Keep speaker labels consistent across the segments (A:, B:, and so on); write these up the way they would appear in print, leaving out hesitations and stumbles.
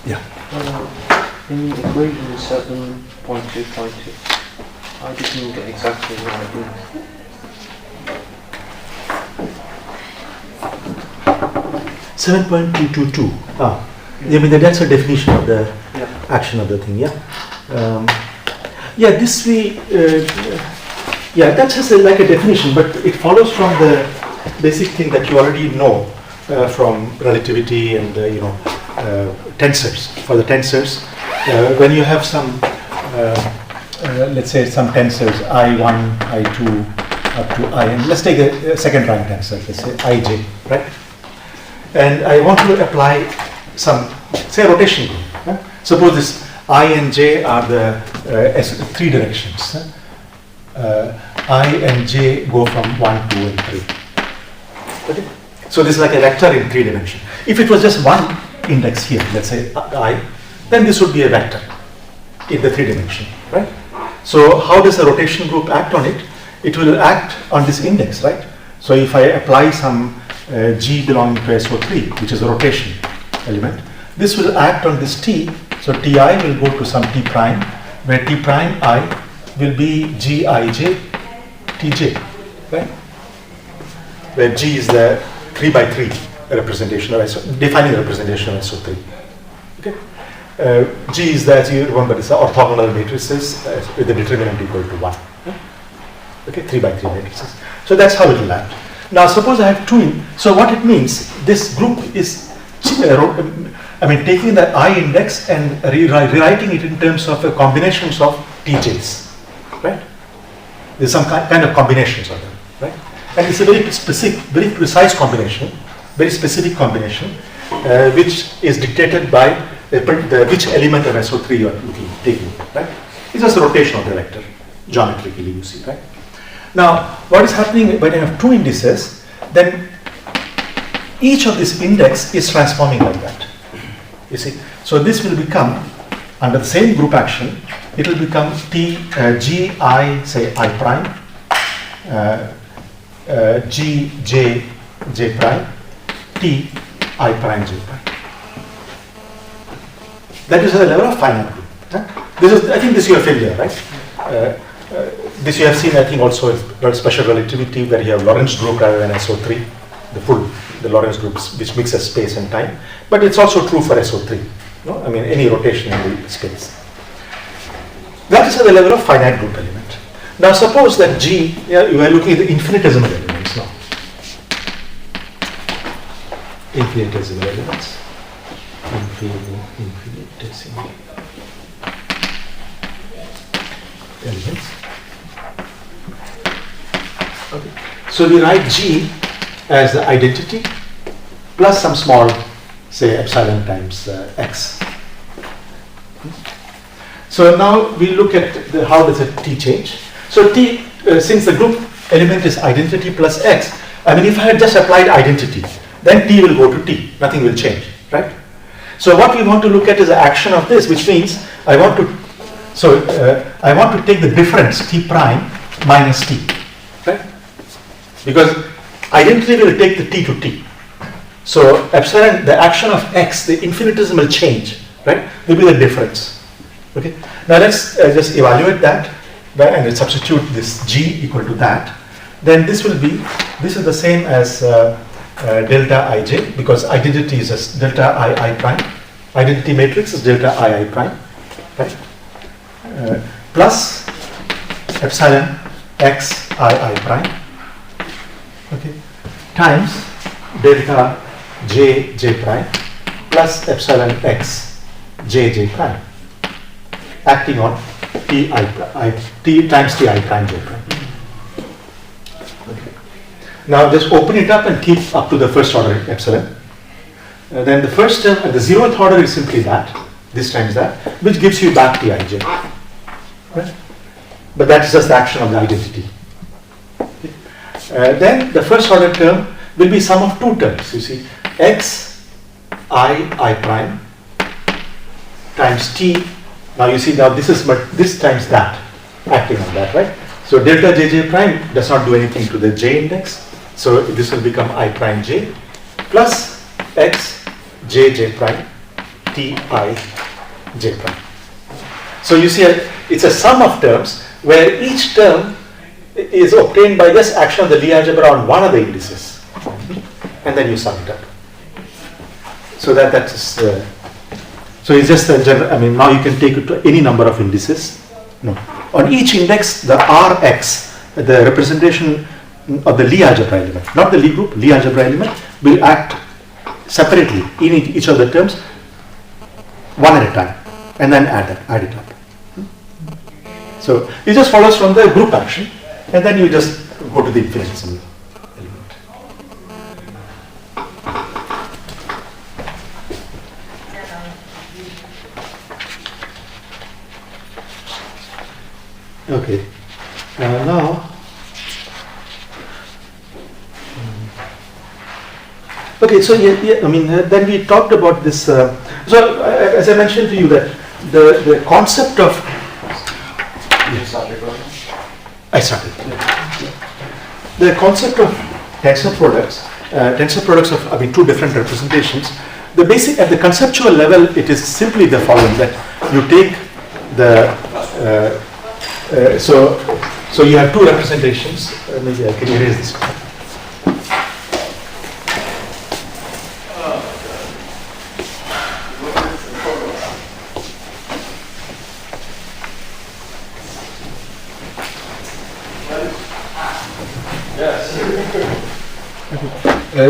A: Yeah.
B: In equation 7.2.2, I didn't get exactly what I did.
A: 7.222. You mean that's a definition of the action of the thing, yeah? This we, that's just like a definition, but it follows from the basic thing that you already know from relativity and, tensors. For the tensors, when you have some, let's say some tensors, I1, I2, up to I, let's take a second rank tensor, let's say Ij, right? And I want to apply some, say, rotation group. Suppose this I and J are the three directions. I and J go from 1, 2, and 3. Okay? So this is like a vector in 3 dimensions. If it was just one index here, let's say I, then this would be a vector in the 3 dimension, right? So how does the rotation group act on it? It will act on this index, right? So if I apply some G belonging to SO3, which is a rotation element, this will act on this T. So Ti will go to some T prime, where T prime I will be Gij Tj, right? Where G is the 3 by 3 representation of defining representation of SO3. Okay. G is the, as you remember, it's the orthogonal matrices with the determinant equal to 1. Okay, 3 by 3 matrices. So that's how it will act. Now suppose I have two, so what it means, this group is, taking the I index and rewriting it in terms of combinations of Tj's, right? There's some kind of combinations of them, right? And it's a very specific, very precise combination, very specific combination, which is dictated by which element of SO3 you are taking, right? It's just a rotation of the vector, geometrically you see, right? Now, what is happening when I have two indices, then each of this index is transforming like that, you see. So this will become, under the same group action, it will become T, G, I, say I prime, G, J, J prime, T, I prime, J prime. That is the level of finite group. This is, I think this you are familiar, right? This you have seen, I think, also in special relativity, where you have Lorentz group rather than SO3, the Lorentz groups which mixes space and time. But it's also true for SO3. No? I mean, any rotation in the space. That is at the level of finite group element. Now, suppose that G, you are looking at the infinitesimal elements now. Infinitesimal elements. Infinitesimal elements. Okay. So we write G as the identity plus some small, say, epsilon times x. So now we look at how does a T change. So T, since the group element is identity plus x, if I had just applied identity, then T will go to T, nothing will change, right? So what we want to look at is the action of this, which means I want to take the difference T prime minus T, right? Because identity will take the T to T. So epsilon, the action of x, the infinitesimal change, right, will be the difference. Okay. Now let's just evaluate that, and let's substitute this G equal to that. Then this is the same as delta Ij, because identity is as delta I prime. Identity matrix is delta I prime, right? Plus epsilon x I prime, okay, times delta j prime plus epsilon x j prime, acting on t times ti prime j prime. Okay. Now just open it up and keep up to the first order epsilon. Then the first term at the 0th order is simply that, this times that, which gives you back Tij. Right? But that's just the action of the identity. Okay. Then the first order term will be sum of two terms, you see, x I prime times t. Now you see, now this is, but this times that, acting on that, right? So delta jj prime does not do anything to the j index, so this will become I prime j plus x jj prime Ti j prime. So you see, it's a sum of terms where each term is obtained by just action of the Lie algebra on one of the indices, and then you sum it up. So that is so it's just a general. I mean, now you can take it to any number of indices. No, on each index, the Rx, the representation of the Lie algebra element, not the Lie group, Lie algebra element, will act separately in each of the terms, one at a time, and then add it up. So it just follows from the group action, and then you just go to the infinitesimal element. Okay. Now. Okay, so I mean, then we talked about this. So as I mentioned to you, that the concept of I started. The concept of tensor products of, I mean, two different representations. The basic, at the conceptual level, it is simply the following: that you take the so you have two representations. Maybe I can erase this.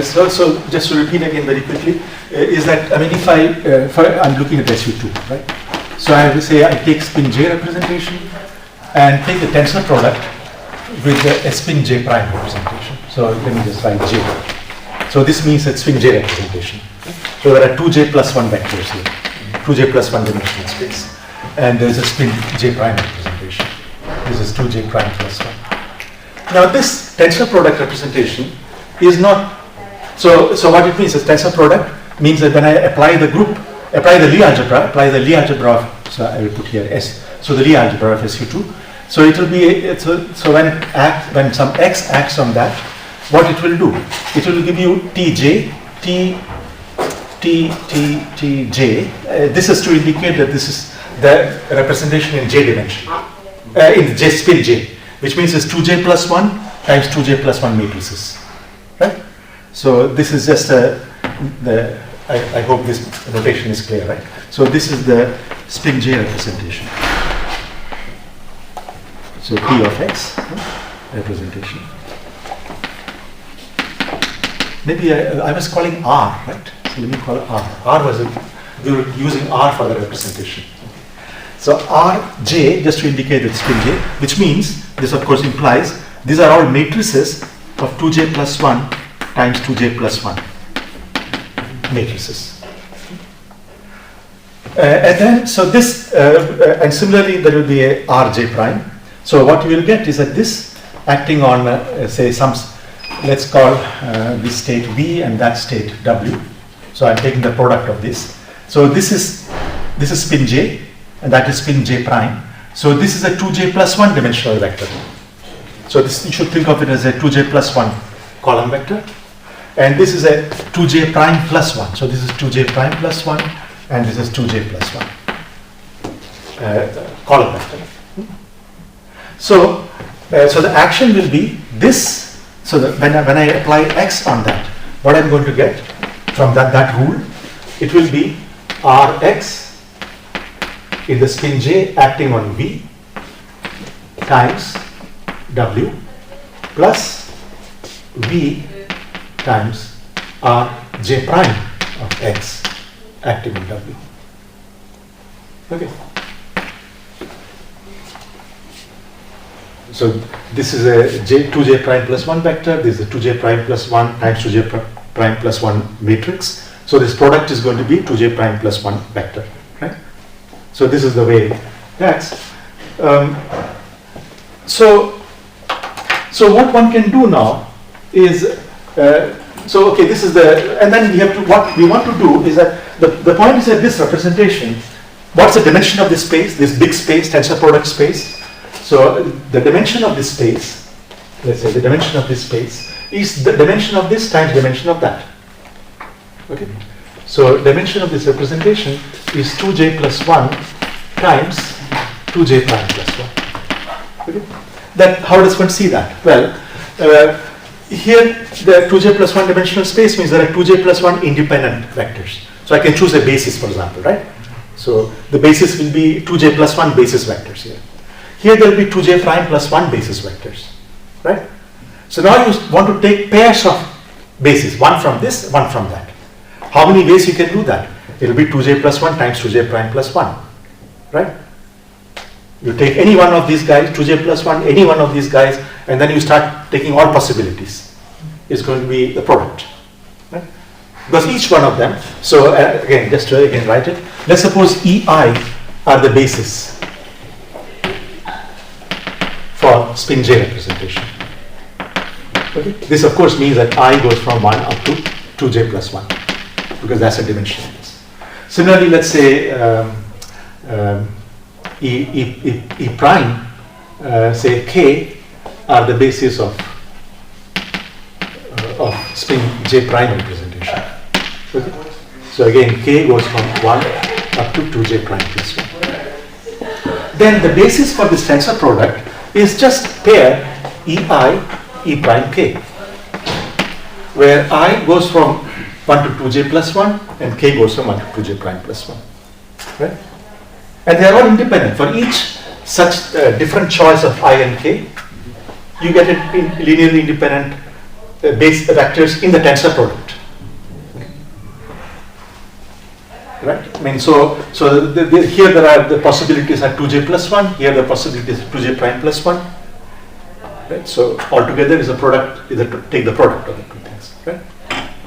A: So just to repeat again very quickly, is that, I mean, if I'm looking at SU2, right? So I will say I take spin J representation and take the tensor product with the spin J prime representation. So let me just write J. So this means that spin J representation. So there are 2J plus 1 vectors here, 2J plus 1 dimensional space. And there is a spin J prime representation. This is 2J prime plus 1. Now this tensor product representation is not, so what it means is tensor product means that when I apply the Lie algebra of, so I will put here S, so the Lie algebra of SU2, so it will be, so when some X acts on that, what it will do? It will give you Tj, Tj, this is to indicate that this is the representation in J dimension, in J spin J, which means it's 2J plus 1 times 2J plus 1 matrices. Right? So this is just I hope this notation is clear, right? So this is the spin J representation. So P of X representation. Maybe I was calling R, right? So let me call R. We were using R for the representation. So Rj, just to indicate that spin J, which means, this of course implies, these are all matrices of 2J plus 1 times 2J plus 1 matrices. And then, so this, and similarly there will be a Rj prime. So what you will get is that this acting on, say, some, let's call this state V and that state W. So I'm taking the product of this. So this is spin J, and that is spin J prime. So this is a 2J plus 1 dimensional vector. So this, you should think of it as a 2J plus 1 column vector. And this is a 2J prime plus 1. So this is 2J prime plus 1, and this is 2J plus 1 column vector. So the action will be this. So that when I apply X on that, what I'm going to get from that rule, it will be Rx in the spin J acting on V times W plus V times Rj prime of X acting on W. Okay. So this is a 2J prime plus 1 vector, this is a 2J prime plus 1 times 2J prime plus 1 matrix. So this product is going to be 2J prime plus 1 vector, right? So this is the way that's. So what one can do now is, so okay, this is the, and then we have to, what we want to do is that the point is that this representation, what's the dimension of this space, this big space, tensor product space? So the dimension of this space, let's say the dimension of this space is the dimension of this times dimension of that. Okay. So dimension of this representation is 2j plus 1 times 2j prime plus 1. Okay? Then how does one see that? Well, here the 2j plus 1 dimensional space means there are 2j plus 1 independent vectors. So I can choose a basis, for example, right? So the basis will be 2j plus 1 basis vectors here. Here there will be 2j prime plus 1 basis vectors, right? So now you want to take pairs of bases, one from this, one from that. How many ways you can do that? It will be 2j plus 1 times 2j prime plus 1, right? You take any one of these guys, 2j plus 1, any one of these guys, and then you start taking all possibilities. It's going to be the product, right? Because each one of them, so again, just to again write it, let's suppose EI are the basis for spin J representation. Okay? This of course means that I goes from 1 up to 2j plus 1, because that's a dimension. Similarly, let's say E prime, say K, are the basis of spin J prime representation. Okay? So again, K goes from 1 up to 2j prime plus 1. Then the basis for this tensor product is just pair EI, E prime K, where I goes from 1 to 2j plus 1 and K goes from 1 to 2j prime plus 1. Right? And they are all independent. For each such different choice of I and K, you get it in linearly independent base vectors in the tensor product. Right? I mean, so here there are the possibilities are 2j plus 1. Here the possibilities are 2j prime plus 1. Right? So altogether is a product. Is to take the product of the two things. Right?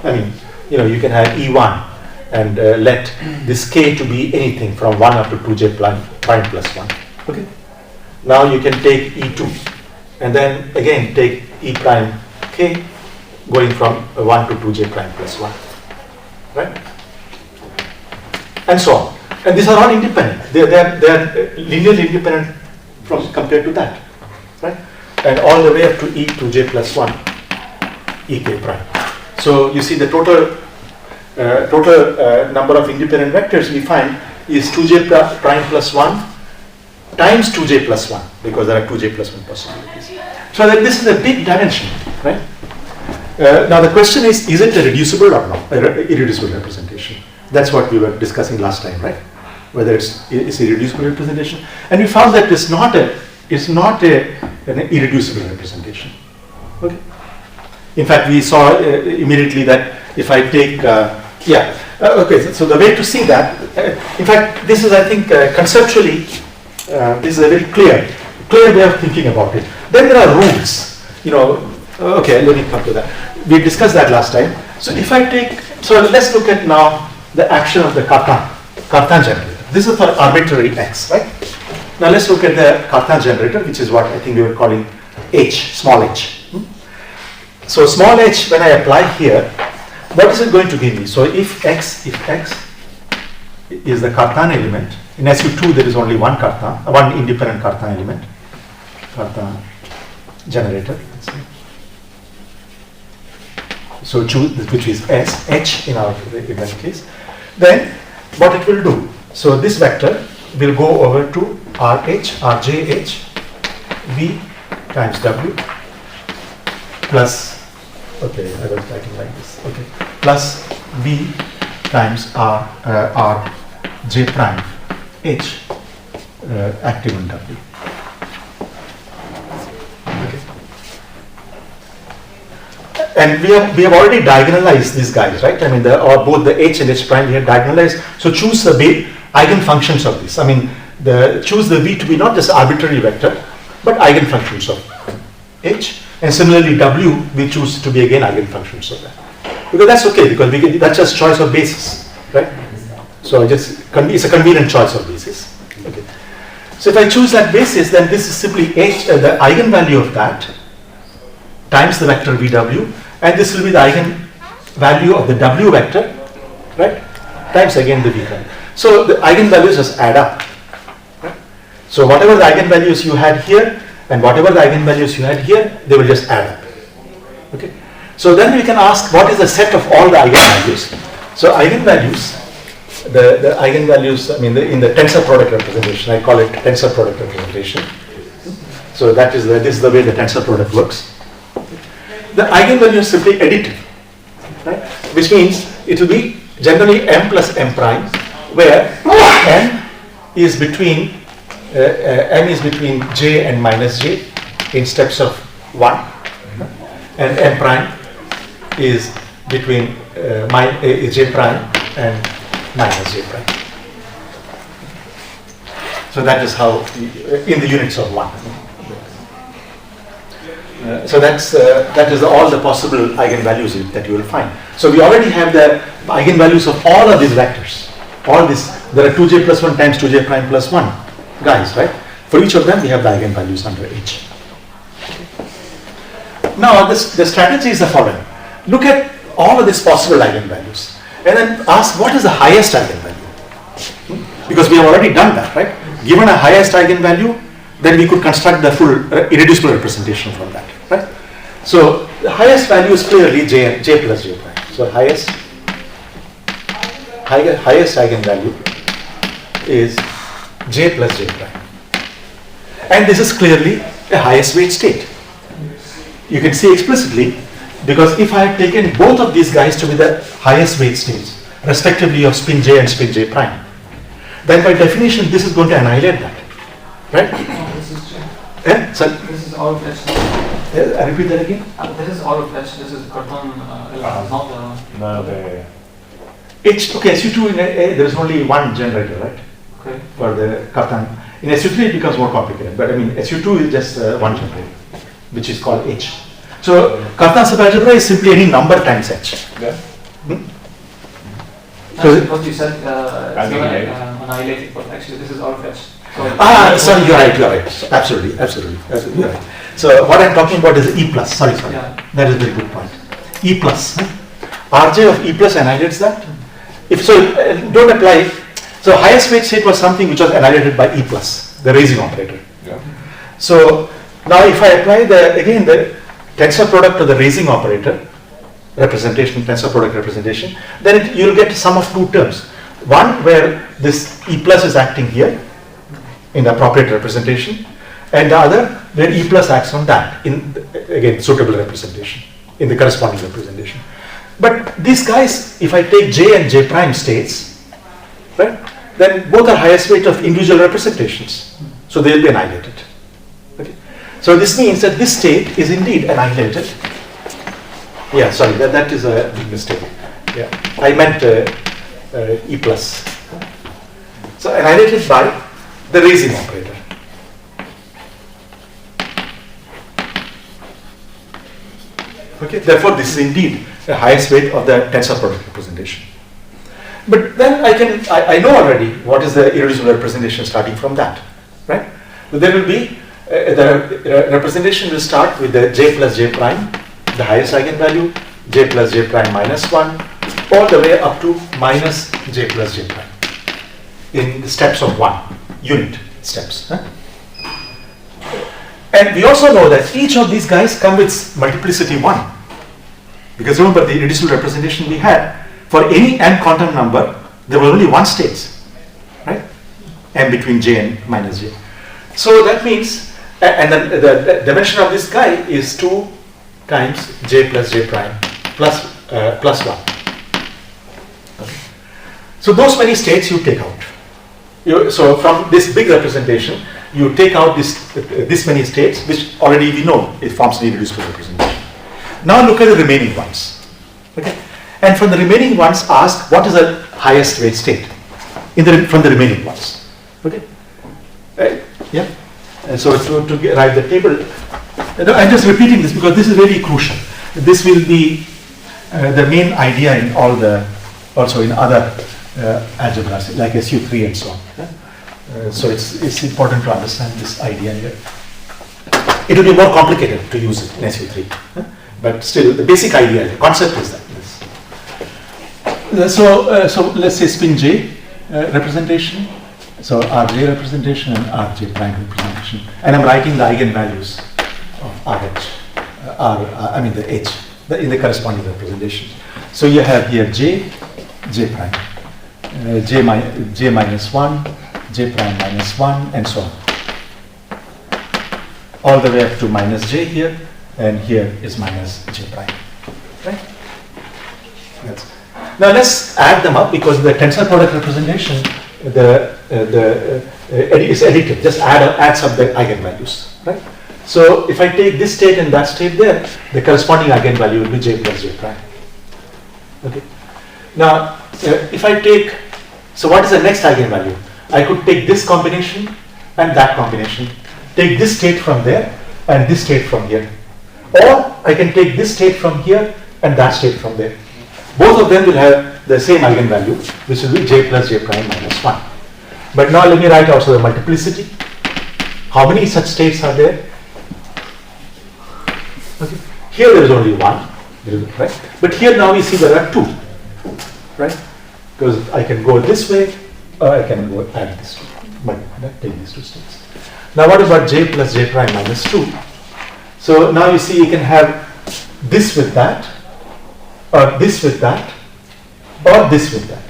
A: I mean, you can have E1 and let this K to be anything from 1 up to 2j prime plus 1. Okay. Now you can take E2 and then again take E prime K going from 1 to 2j prime plus 1. Right? And so on. And these are all independent. They are linearly independent from compared to that. Right? And all the way up to E 2j plus 1 EK prime. So you see the total number of independent vectors we find is 2j prime plus 1 times 2j plus 1, because there are 2j plus 1 possibilities. So that this is a big dimension, right? Now the question is it a reducible or not? Irreducible representation. That's what we were discussing last time, right? Whether it's a reducible representation, and we found that it's not an irreducible representation. Okay. In fact, we saw immediately that if I take okay. So the way to see that, in fact, this is, I think, conceptually, this is a very clear way of thinking about it. Then there are rules. Okay, let me come to that. We discussed that last time. So if I take, so let's look at now the action of the Cartan generator. This is for arbitrary x, right? Now let's look at the Cartan generator, which is what I think we were calling h, small h. So small h, when I apply here, what is it going to give me? So if x is the Cartan element, in SU2 there is only one independent Cartan element, Cartan generator, let's say. So choose which is S, H in that case. Then what it will do? So this vector will go over to RH, RJH, V times W plus, okay, I was writing like this, okay, plus B times R J prime H active on W. Okay. And we have already diagonalized these guys, right? I mean, both the H and H prime we have diagonalized. So choose the eigenfunctions of this. I mean, choose the V to be not just arbitrary vector, but eigenfunctions of H. And similarly, W we choose to be again eigenfunctions of that. Because that's okay, because that's just choice of basis, right? So it's a convenient choice of basis. Okay. So if I choose that basis, then this is simply H, the eigenvalue of that times the vector VW, and this will be the eigenvalue of the W vector, right? Times again the V value. So the eigenvalues just add up. Right? So whatever the eigenvalues you had here and whatever the eigenvalues you had here, they will just add up. Okay. So then we can ask, what is the set of all the eigenvalues? So eigenvalues, the eigenvalues, I mean, in the tensor product representation, I call it tensor product representation. So this is the way the tensor product works. The eigenvalue is simply additive, right? Which means it will be generally m plus m prime, where m is between j and minus j in steps of 1, and m prime is between j prime and minus j prime. So that is how, in the units of 1. So that is all the possible eigenvalues that you will find. So we already have the eigenvalues of all of these vectors. All this, there are 2j plus 1 times 2j prime plus 1 guys, right? For each of them, we have the eigenvalues under H. Now, the strategy is the following. Look at all of these possible eigenvalues and then ask what is the highest eigenvalue. Because we have already done that, right? Given a highest eigenvalue, then we could construct the full irreducible representation from that, right? So the highest value is clearly j plus j prime. So highest eigenvalue is j plus j prime. And this is clearly a highest weight state. You can see explicitly, because if I had taken both of these guys to be the highest weight states, respectively of spin j and spin j prime, then by definition this is going to annihilate that, right?
C: This is j.
A: So
C: This is all of H.
A: I repeat that again.
C: This is all of H. This is carton. Not the.
D: No, the
A: Okay, SU2 in there is only one generator, right?
C: Okay.
A: For the Cartan. In SU3 it becomes more complicated, but I mean SU2 is just one generator, which is called H. So Cartan subalgebra is simply any number times H.
D: yeah.
A: So
C: Because you said it's
D: Annihilate.
C: annihilated, but actually this is all of H.
A: Sorry, you're right. Absolutely, you're right. So what I'm talking about is E plus. Sorry.
C: Yeah.
A: That is a very good point. E plus. Rj of E plus annihilates that. If so, don't apply. So highest weight state was something which was annihilated by E plus, the raising operator.
D: Yeah.
A: So now if I apply the tensor product to the raising operator representation, tensor product representation, then you'll get sum of two terms. One where this E plus is acting here in the appropriate representation, and the other where E plus acts on that in, again, suitable representation in the corresponding representation. But these guys, if I take j and j prime states, right, then both are highest weight of individual representations, so they will be annihilated. Okay. So this means that this state is indeed annihilated. Yeah, sorry, that is a big mistake. Yeah, I meant E plus. So annihilated by the raising operator. Okay, therefore this is indeed the highest weight of the tensor product representation. But then I know already what is the irreducible representation starting from that, right? So there will be, the representation will start with the j plus j prime, the highest eigenvalue, j plus j prime minus 1, all the way up to minus j plus j prime in the steps of 1, unit steps. Huh? And we also know that each of these guys come with multiplicity 1. Because remember the irreducible representation we had, for any n quantum number, there were only one states, right? M between j and minus j. So that means, and then the dimension of this guy is 2 times j plus j prime plus 1. Okay. So those many states you take out. So from this big representation, you take out this many states, which already we know it forms an irreducible representation. Now look at the remaining ones. Okay, and from the remaining ones, ask what is the highest weight state from the remaining ones. Okay, yeah. And so to write the table, I'm just repeating this because this is very crucial. This will be the main idea in all the, also in other algebras like SU3 and so on. So it's important to understand this idea here. It will be more complicated to use it in SU3, but still the basic idea, the concept is that. So let's say spin j representation. So Rj representation and Rj prime representation, and I'm writing the eigenvalues of Rh, I mean the H, in the corresponding representation. So you have here j j prime, j minus 1, j prime minus 1, and so on. All the way up to minus j here, and here is minus j prime. Right? Now let's add them up, because the tensor product representation is additive. Just adds up the eigenvalues. Right? So if I take this state and that state there, the corresponding eigenvalue will be j plus j prime. Okay. Now if I take, so what is the next eigenvalue? I could take this combination and that combination, take this state from there and this state from here, or I can take this state from here and that state from there. Both of them will have the same eigenvalue, which will be j plus j prime minus 1. But now let me write also the multiplicity. How many such states are there? Okay. Here there is only one, right? But here now we see there are two, right? Because I can go this way, or I can go add this two, but take these two states. Now what about j plus j prime minus 2? So now you see you can have this with that, or this with that, or this with that,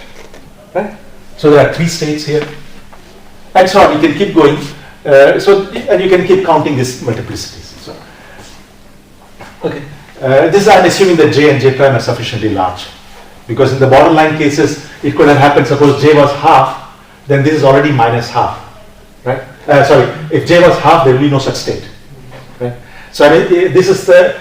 A: right? So there are three states here, and so on. You can keep going. And you can keep counting these multiplicities. So, okay, this I'm assuming that j and j prime are sufficiently large, because in the borderline cases it could have happened. Suppose j was half, then this is already minus half, right? Sorry, if j was half, there will be no such state, right? So I mean, this is the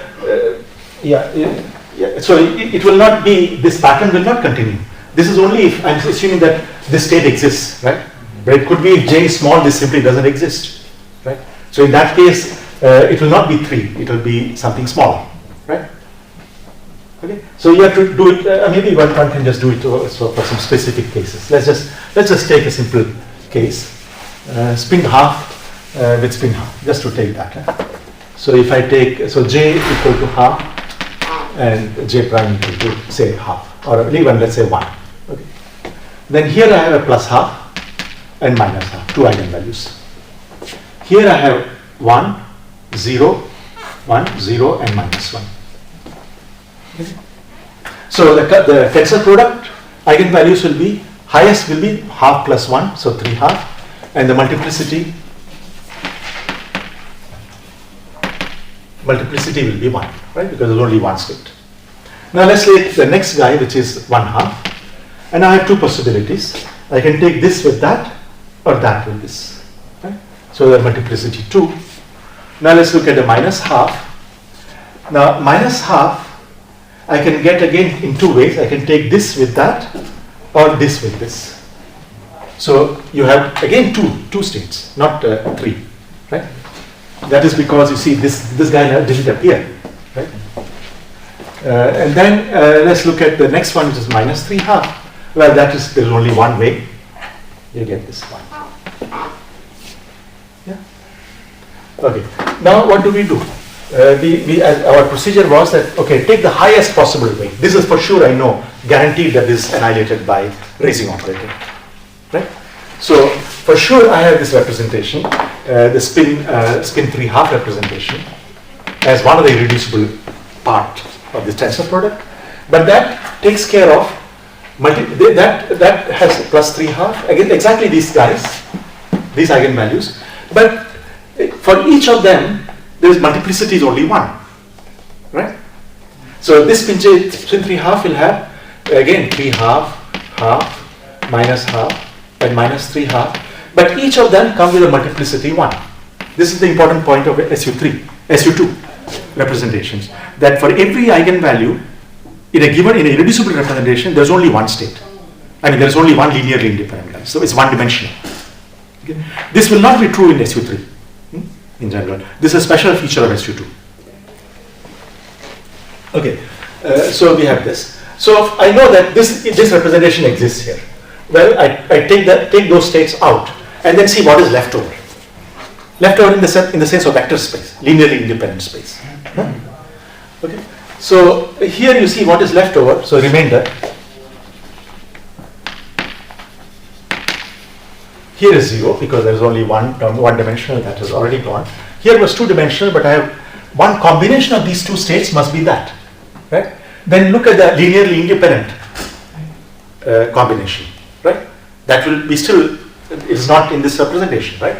A: So it will not be, this pattern will not continue. This is only if I'm assuming that this state exists, right? But it could be if j is small, this simply doesn't exist, right? So in that case, it will not be 3, it will be something smaller, right? Okay, so you have to do it. Maybe one can just do it also for some specific cases. Let's just take a simple case: spin half with spin half, just to take that. So if I take, so j equal to half and j prime equal to say half, or even let's say 1. Okay. Then here I have a plus half and minus half, two eigenvalues. Here I have 1, 0, 1, 0, and minus 1. Okay. So the tensor product eigenvalues will be, highest will be half plus 1, so 3 half, and the multiplicity will be 1, right? Because there's only one state. Now let's take the next guy, which is 1 half, and I have two possibilities. I can take this with that, or that with this, right? So the multiplicity 2. Now let's look at the minus half. Now minus half I can get again in two ways. I can take this with that, or this with this. So you have again two states, not 3, right? That is because you see this guy didn't appear, right? And then let's look at the next one, which is minus 3 half. Well, there's only one way. You get this one. Yeah. Okay. Now what do we do? Our procedure was that, okay, take the highest possible way. This is for sure, I know, guaranteed that this is annihilated by raising operator, right? So for sure I have this representation, the spin 3 half representation, as one of the irreducible part of this tensor product. But that takes care of that has plus 3 half, again exactly these guys, these eigenvalues. But for each of them, there is multiplicity is only 1, right? So this spin 3 half will have again 3 half, half, minus half, and minus 3 half. But each of them come with a multiplicity 1. This is the important point of SU2 representations. That for every eigenvalue in a irreducible representation, there's only one state. I mean, there's only one linearly independent guy. So it's one dimensional. Okay? This will not be true in SU3 in general. This is a special feature of SU2. Okay, so we have this. So I know that this representation exists here. Well, I take those states out and then see what is left over. Left over in the sense of vector space, linearly independent space. Okay. So here you see what is left over. So remainder. Here is 0 because there is only one dimensional that has already gone. Here was 2 dimensional, but I have one combination of these two states must be that, right? Then look at the linearly independent combination, right? That will be still, it's not in this representation, right?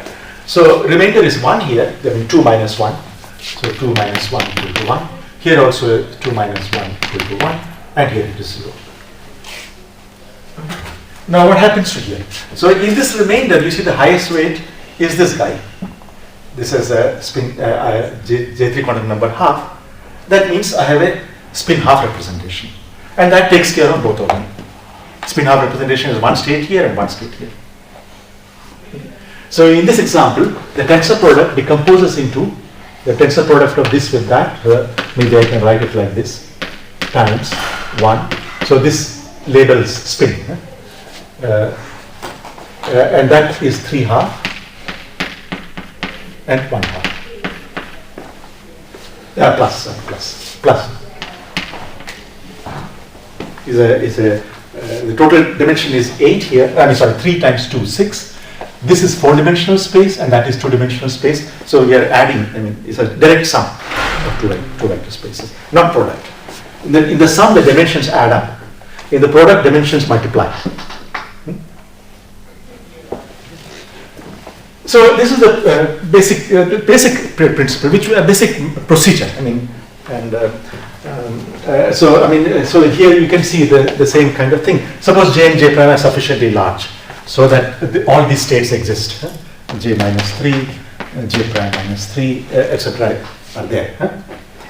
A: So remainder is 1 here, then 2 minus 1. So 2 minus 1 equal to 1. Here also 2 minus 1 equal to 1. And here it is 0. Now what happens to here? So in this remainder, you see the highest weight is this guy. This is a spin J3 quantum number half. That means I have a spin half representation. And that takes care of both of them. Spin half representation is one state here and one state here. So in this example, the tensor product decomposes into the tensor product of this with that. Maybe I can write it like this, times 1. So this labels spin. And that is 3 half and 1 half. Plus. The total dimension is 8 here. 3 times 2, 6. This is 4-dimensional space and that is 2-dimensional space. So we are adding, it's a direct sum of two vector spaces, not product. In the sum, the dimensions add up. In the product, dimensions multiply. So this is the basic principle, which basic procedure. So here you can see the same kind of thing. Suppose J and J prime are sufficiently large, so that all these states exist. J minus 3, J prime minus 3, etc. are there.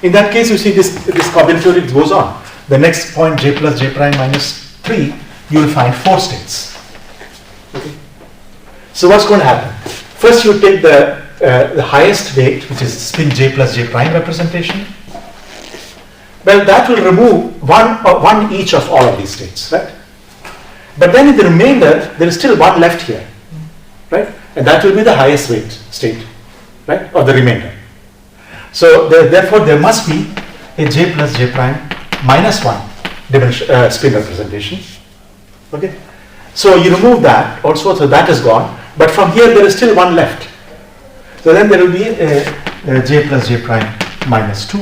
A: In that case, you see this combinatorics goes on. The next point, J plus J prime minus 3, you will find 4 states. Okay. So what's going to happen? First, you take the highest weight, which is spin J plus J prime representation. Well, that will remove one each of all of these states, right? But then in the remainder, there is still one left here, right? And that will be the highest weight state, right? Or the remainder. So therefore, there must be a J plus J prime minus 1 spin representation. Okay. So you remove that also, so that is gone. But from here, there is still one left. So then there will be a J plus J prime minus 2.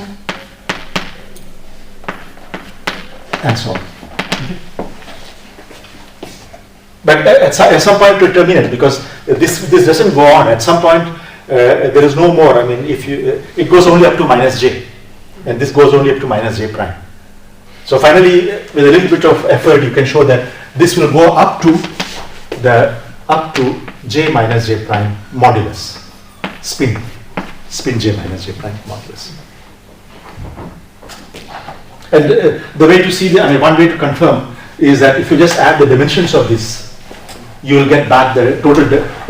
A: And so on. Okay. But at some point to terminate, because this doesn't go on. At some point, there is no more. If it goes only up to minus j, and this goes only up to minus j prime. So finally, with a little bit of effort, you can show that this will go up to j minus j prime modulus, spin j minus j prime modulus. And the way to see one way to confirm is that if you just add the dimensions of this, you will get back the total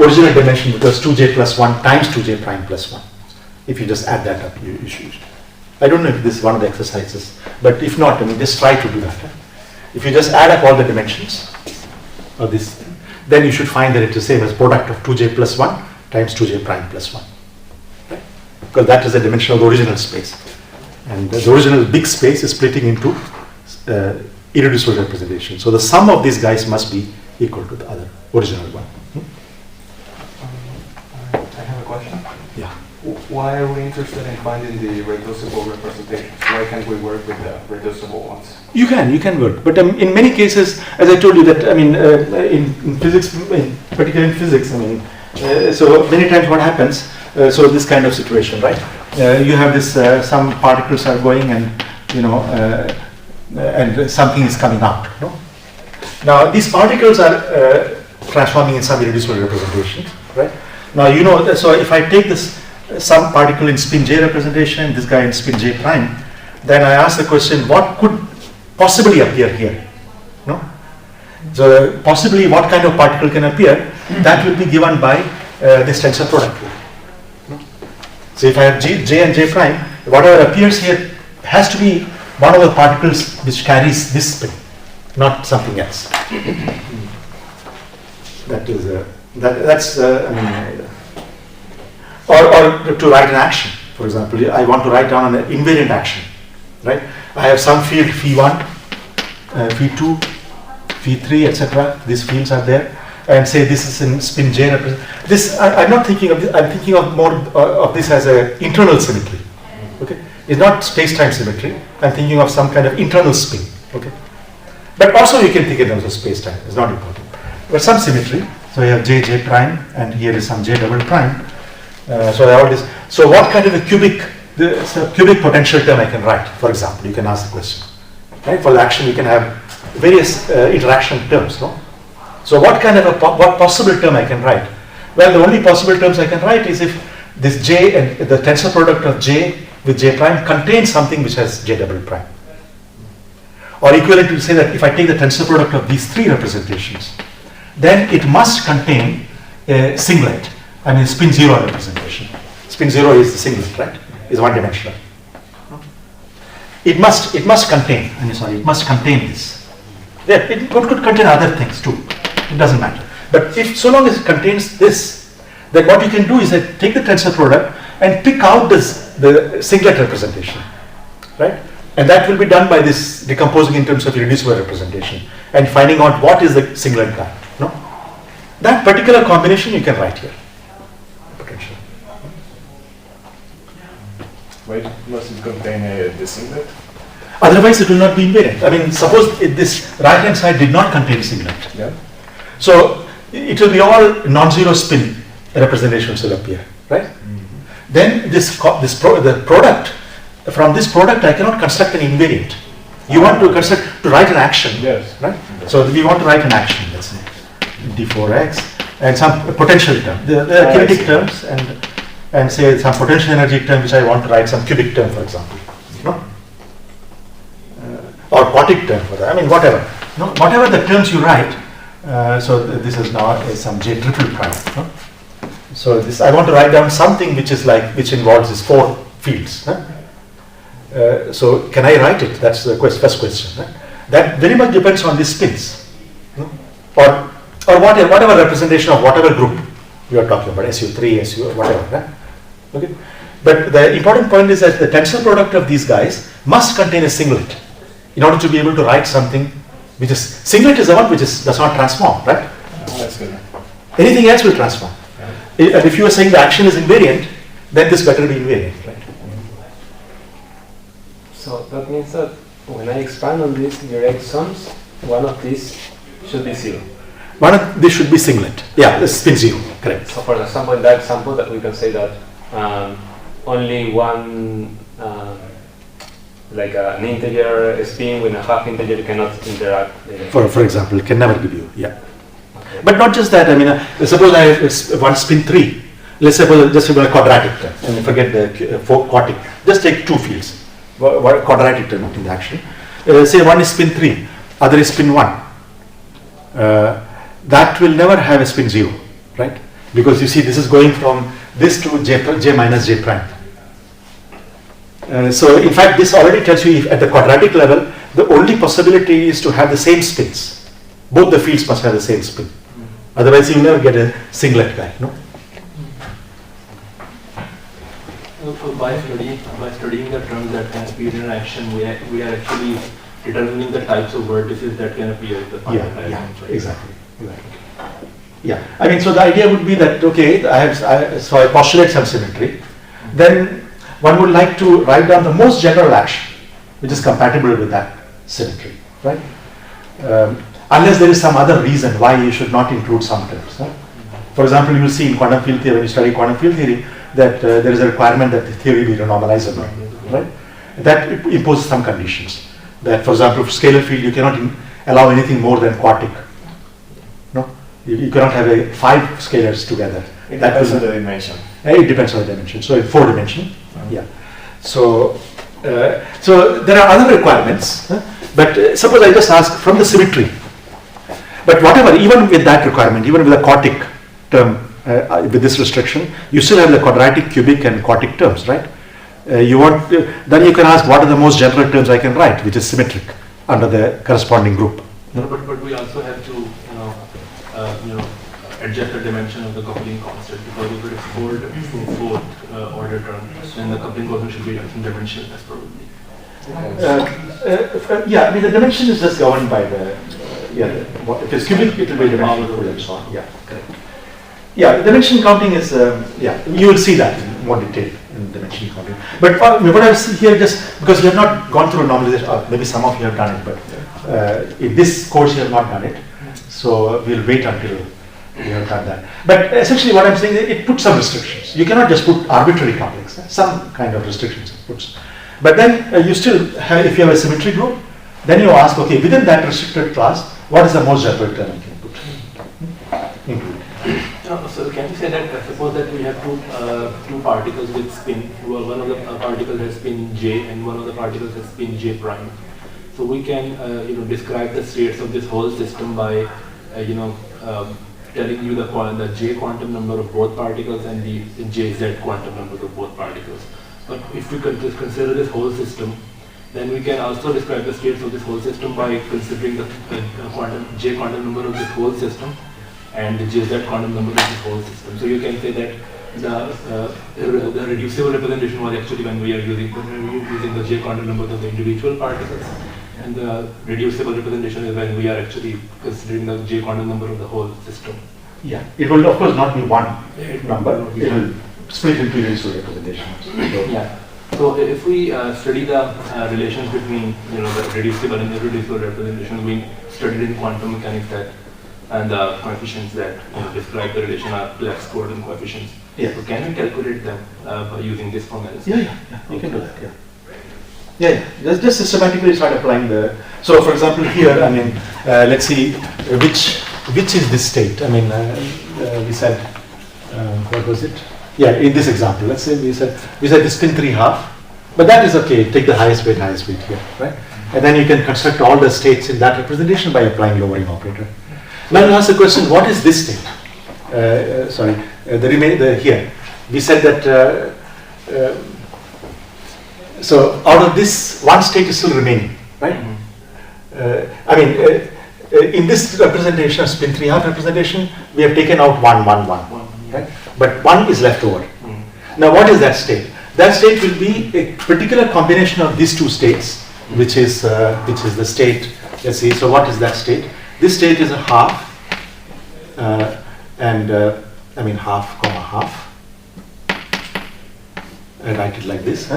A: original dimension, because 2j plus 1 times 2j prime plus 1. If you just add that up, you should. I don't know if this is one of the exercises, but if not, just try to do that. If you just add up all the dimensions of this, then you should find that it is the same as product of 2j plus 1 times 2j prime plus 1. Right? Because that is the dimension of the original space. And the original big space is splitting into irreducible representation. So the sum of these guys must be equal to the other original one.
D: I have a question.
A: Yeah.
D: Why are we interested in finding the reducible representations? Why can't we work with the reducible ones?
A: You can work, but in many cases, as I told you that in physics, particularly in physics, so many times what happens. So this kind of situation, right? You have this, some particles are going and, and something is coming out. No? Now, these particles are transforming in some irreducible representation, right? Now, so if I take this, some particle in spin j representation, and this guy in spin j prime, then I ask the question, what could possibly appear here? No? So, possibly what kind of particle can appear, that will be given by this tensor product here. So if I have j and j prime, whatever appears here has to be one of the particles which carries this spin, not something else. That is or to write an action. For example, I want to write down an invariant action, right? I have some field phi1, phi2, phi3, etc. These fields are there. And say this is in spin j represent. This I'm not thinking of this. I'm thinking of more of this as an internal symmetry. Okay, it's not space-time symmetry. I'm thinking of some kind of internal spin. Okay, But also you can think in terms of space-time, it's not important. But some symmetry, so you have J prime, and here is some J double prime. So I have all this. So what kind of a cubic potential term I can write, for example, you can ask the question. Right? For the action, you can have various interaction terms, no? So what kind of what possible term I can write? Well, the only possible terms I can write is if this J and the tensor product of J with J prime contains something which has J double prime. Or equivalent to say that if I take the tensor product of these three representations, then it must contain a singlet. I mean spin zero representation. Spin zero is the singlet, right? Is one dimensional. It must contain, it must contain this. Yeah, it could contain other things too. It doesn't matter. But if so long as it contains this, then what you can do is that take the tensor product and pick out the singlet representation, right? And that will be done by this decomposing in terms of irreducible representation and finding out what is the singlet guy. No, that particular combination you can write here. Potential.
D: Why must it contain the singlet?
A: Otherwise, it will not be invariant. I mean, suppose this right-hand side did not contain singlet.
D: Yeah.
A: So it will be all non-zero spin representations will appear, right? Mm-hmm. Then the product, from this product I cannot construct an invariant. You want to write an action,
D: yes,
A: right? Yes. So we want to write an action, let's say d4x and some potential term. There are kinetic terms and say some potential energy term which I want to write some cubic term, for example, no? Or quatic term for that. I mean, whatever. No, whatever the terms you write. So this is now some J triple prime. No? So this I want to write down something which which involves these four fields. Huh? So can I write it? That's the first question. Right? That very much depends on the spins, no? or whatever representation of whatever group you are talking about, SU3, SU whatever. Right? Okay. But the important point is that the tensor product of these guys must contain a singlet in order to be able to write something which is singlet is the one which does not transform, right?
D: That's good.
A: Anything else will transform. Yeah. And if you are saying the action is invariant, then this better be invariant, right?
B: So that means that when I expand on these direct sums, one of these should be zero.
A: One of this should be singlet. Yeah, this spin zero, correct.
B: So for example, in that example, that we can say that only one, like an integer spin with a half integer cannot interact.
A: For example, it can never give you, yeah. Okay. But not just that, I mean, suppose I have one spin 3. Let's suppose just a quadratic term, and forget the quatic. Just take two fields. One quadratic term in the action. Say one is spin 3, other is spin 1. That will never have a spin 0, right? Because you see, this is going from this to j minus j prime. So in fact, this already tells you if at the quadratic level, the only possibility is to have the same spins. Both the fields must have the same spin. Otherwise, you will never get a singlet guy, no?
C: By studying the terms that can appear in an action, we are actually determining the types of vertices that can appear in the final diagram.
A: Yeah, exactly. Yeah, I mean, so the idea would be that, okay, I postulate some symmetry. Then one would like to write down the most general action which is compatible with that symmetry, right? Unless there is some other reason why you should not include some terms. Huh? For example, you will see in quantum field theory, when you study quantum field theory, that there is a requirement that the theory be renormalizable, right? That imposes some conditions. That, for example, for scalar field, you cannot allow anything more than quartic. No, you cannot have 5 scalars together.
D: It depends on the dimension.
A: It depends on the dimension. So in 4 dimension, yeah. So there are other requirements. But suppose I just ask from the symmetry. But whatever, even with that requirement, even with a quartic term, with this restriction, you still have the quadratic, cubic, and quartic terms, right? Then you can ask what are the most general terms I can write, which is symmetric under the corresponding group.
C: No? But we also have to adjust the dimension of the coupling constant, because if it is fourth order term, then the coupling constant should be dimensional, that's probably.
A: Yeah, I mean the dimension is just governed by the if it's cubic, it will be dimensional and so on. Yeah, correct. Yeah, dimension counting is you will see that in more detail in dimension counting. But what I was here, just because you have not gone through normalization, or maybe some of you have done it, but in this course you have not done it, so we'll wait until you have done that. But essentially what I'm saying is it puts some restrictions. You cannot just put arbitrary complex, some kind of restrictions it puts. But then you still have, if you have a symmetry group, then you ask, okay, within that restricted class, what is the most general term you can put into it?
C: So can you say that, suppose that we have two particles with spin, one of the particles has spin j and one of the particles has spin j prime. So we can describe the states of this whole system by telling you the j quantum number of both particles and the jz quantum number of both particles. But if we consider this whole system, then we can also describe the states of this whole system by considering the j quantum number of this whole system and the jz quantum number of this whole system. So you can say that the reducible representation was actually when we are using the j quantum numbers of the individual particles, and the reducible representation is when we are actually considering the j quantum number of the whole system.
A: Yeah, it will of course not be one number, it will split into reducible representations.
C: Yeah. So if we study the relations between the reducible and irreducible representation, we studied in quantum mechanics that and the coefficients that describe the relation are Planck's coordinate coefficients.
A: Yeah.
C: So can we calculate them by using this formulas?
A: Yeah, you can do that. Yeah. Just systematically start applying the. So, for example, here, I mean, let's see which is this state. I mean, we said what was it? Yeah, in this example, let's say we said this spin 3/2, but that is okay. Take the highest weight here, right? And then you can construct all the states in that representation by applying lowering operator. Now you ask the question, what is this state? Here. We said that, so out of this, one state is still remaining, right? In this representation, spin 3/2 representation, we have taken out 1, 1, 1, right? But 1 is left over. Now what is that state? That state will be a particular combination of these two states, which is the state, let's see, so what is that state? This state is a half, half comma half. I write it like this,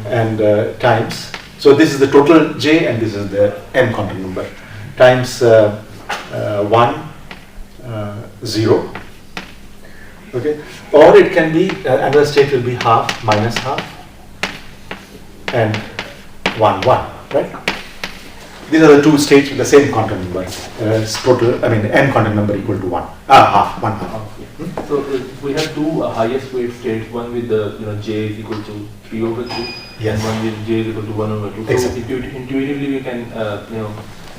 A: and times. So this is the total j, and this is the m quantum number, times 1, 0. Okay, or it can be another state will be half minus half, and 1, 1. Right? These are the two states with the same quantum number. Total, m quantum number equal to 1 half.
C: So we have two highest weight states, one with the j is equal to 3/2,
A: yes,
C: and one with j is equal to 1/2. So
A: exactly.
C: Intuitively we can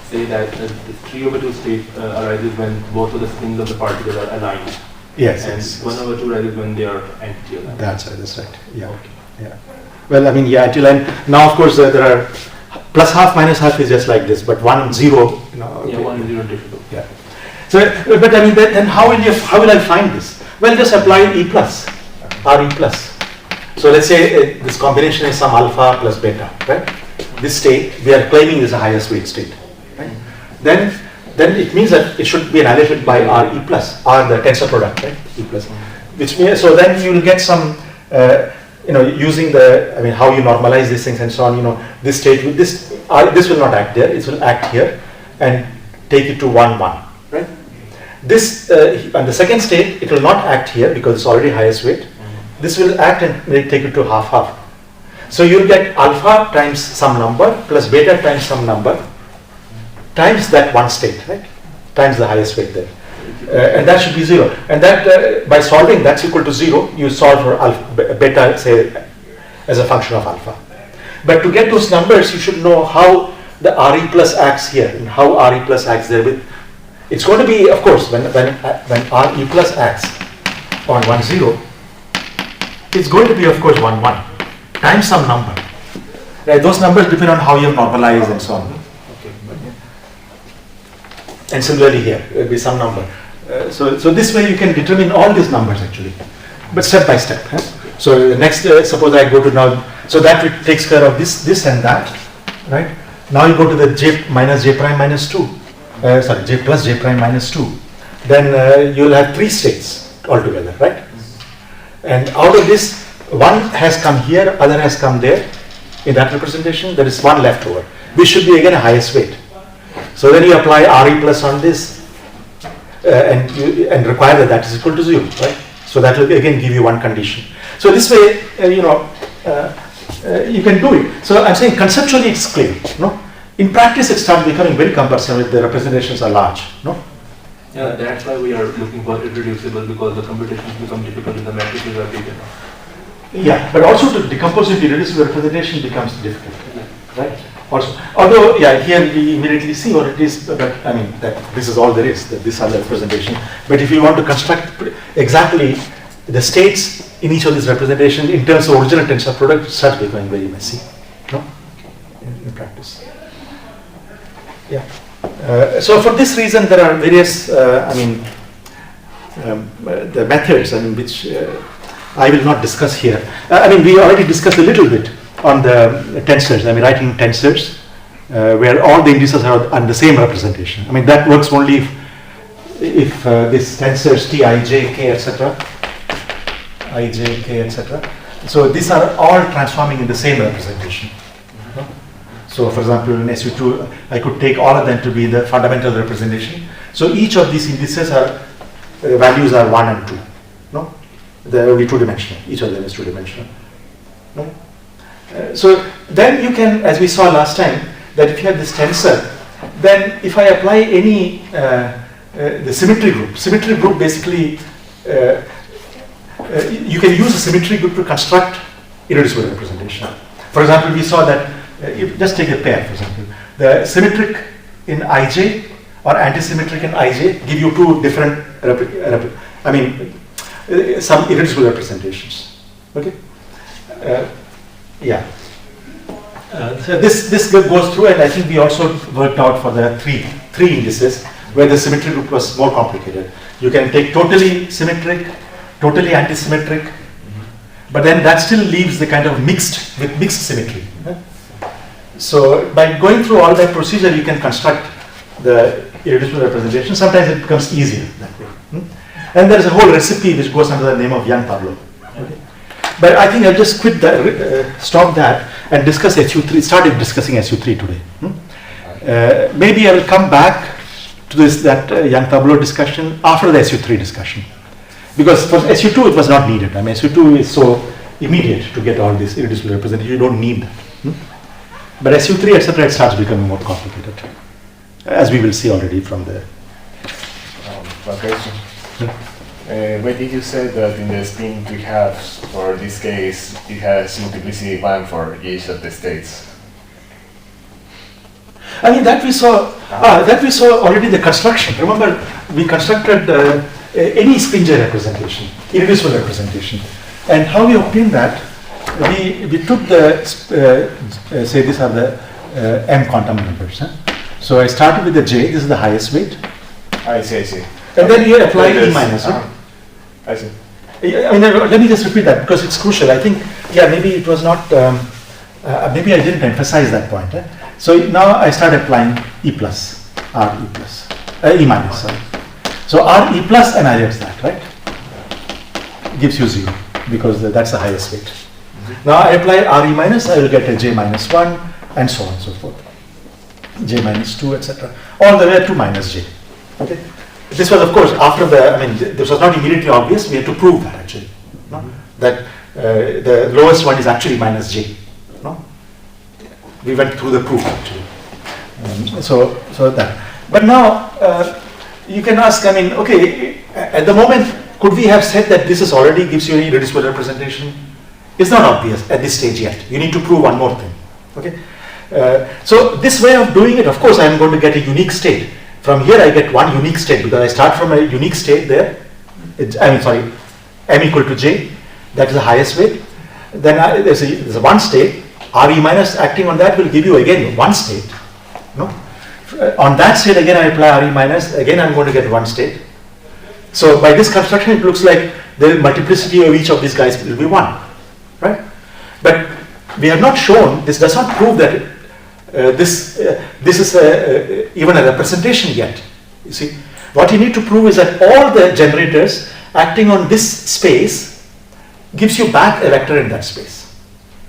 C: say that the 3/2 state arises when both of the spins of the particle are aligned.
A: Yes.
C: And
A: yes.
C: 1/2 arises when they are anti-aligned.
A: That's right. Yeah.
C: Okay.
A: Yeah. Well, anti-aligned. Now, of course, there are plus half minus half is just like this, but 1, 0. Okay.
C: Yeah, 1 0 difficult.
A: Yeah. So, but then how will I find this? Well, just apply E plus, RE plus. So let's say this combination is some alpha plus beta, right? This state we are claiming is the highest weight state, right? Then it means that it should be annihilated by RE plus, R the tensor product, right? E plus, which means so then you will get some. Using how you normalize these things and so on, this state, this will not act there, it will act here and take it to 1, 1, right? This, and the second state, it will not act here because it's already highest weight. This will act and take it to half, half. So you'll get alpha times some number plus beta times some number times that one state, right? Times the highest weight there. And that should be 0. And that by solving that's equal to 0, you solve for alpha, beta, say, as a function of alpha. But to get those numbers, you should know how the RE plus acts here and how RE plus acts there. It's going to be, of course, when RE plus acts on 1, 0, it's going to be, of course, 1, 1 times some number. Right? Those numbers depend on how you have normalized and so on.
C: Okay.
A: And similarly here, it will be some number. So this way you can determine all these numbers actually, but step by step. So the next, suppose I go to now, so that takes care of this and that, right? Now you go to the j minus j prime minus 2, j plus j prime minus 2. Then you'll have 3 states altogether, right? And out of this, one has come here, other has come there. In that representation, there is one left over, which should be again a highest weight. So then you apply RE plus on this and require that that is equal to 0, right? So that will again give you one condition. So this way, you can do it. So I'm saying conceptually it's clear, no? In practice it starts becoming very cumbersome if the representations are large, no?
C: Yeah, that's why we are looking for irreducible, because the computations become difficult and the matrices are big enough.
A: Yeah, but also to decompose into irreducible representation becomes difficult, right? Also, although, yeah, here we immediately see what it is, but I mean, that this is all there is, that these are the representation. But if you want to construct exactly the states in each of these representations in terms of original tensor product, it starts becoming very messy, no? In practice. Yeah. So for this reason, there are various, the methods, which I will not discuss here. We already discussed a little bit on the tensors, writing tensors, where all the indices are on the same representation. That works only if this tensors T, I, J, K, etc. I, J, K, etc. So these are all transforming in the same representation. So for example, in SU2, I could take all of them to be the fundamental representation. So each of these indices are, values are 1 and 2. No? They're only two-dimensional. Each of them is two-dimensional. No? So then you can, as we saw last time, that if you have this tensor, then if I apply any, the symmetry group basically, you can use a symmetry group to construct irreducible representation. For example, we saw that, just take a pair, for example. The symmetric in Ij or antisymmetric in Ij give you two different, some irreducible representations. Okay? Yeah. So this goes through, and I think we also worked out for the three indices where the symmetry group was more complicated. You can take totally symmetric, totally antisymmetric, but then that still leaves the kind of mixed symmetry. So by going through all that procedure, you can construct the irreducible representation. Sometimes it becomes easier that way. And there is a whole recipe which goes under the name of Young-Pablo. Okay. But I think I'll just stop that and discuss SU3. Started discussing SU3 today. Maybe I will come back to that Young-Pablo discussion after the SU3 discussion, because for SU2 it was not needed. SU2 is so immediate to get all this irreducible representation. You don't need that. But SU3, etc., it starts becoming more complicated, as we will see already from there.
E: One question. Why did you say that in the spin we have, for this case, it has multiplicity 1 for each of the states?
A: That we saw. That we saw already the construction. Remember, we constructed any spin J representation, irreducible representation, and how we obtained that. We took the say these are the m quantum numbers. So I started with the J. This is the highest weight.
E: I see.
A: And then you apply E minus.
E: I see.
A: Let me just repeat that because it's crucial. I think, maybe it was not, maybe I didn't emphasize that point. So now I start applying E plus, R E plus, E minus, sorry. So R E plus annihilates that, right? Gives you 0 because that's the highest weight. Now I apply R E minus, I will get a J minus 1 and so on and so forth. J minus 2, etc. All the way to minus J. Okay. This was, of course, after this was not immediately obvious. We had to prove that actually, no? That the lowest one is actually minus J. No? We went through the proof actually. So that. But now you can ask. Okay, at the moment, could we have said that this is already gives you an irreducible representation? It's not obvious at this stage yet. You need to prove one more thing. Okay. So this way of doing it, of course, I am going to get a unique state. From here, I get one unique state because I start from a unique state there. M equal to J. That is the highest weight. Then there's a one state. RE minus acting on that will give you again one state. No? On that state, again, I apply RE minus. Again, I'm going to get one state. So by this construction, it looks like the multiplicity of each of these guys will be 1. Right? But we have not shown, this does not prove that this is even a representation yet. You see, what you need to prove is that all the generators acting on this space gives you back a vector in that space.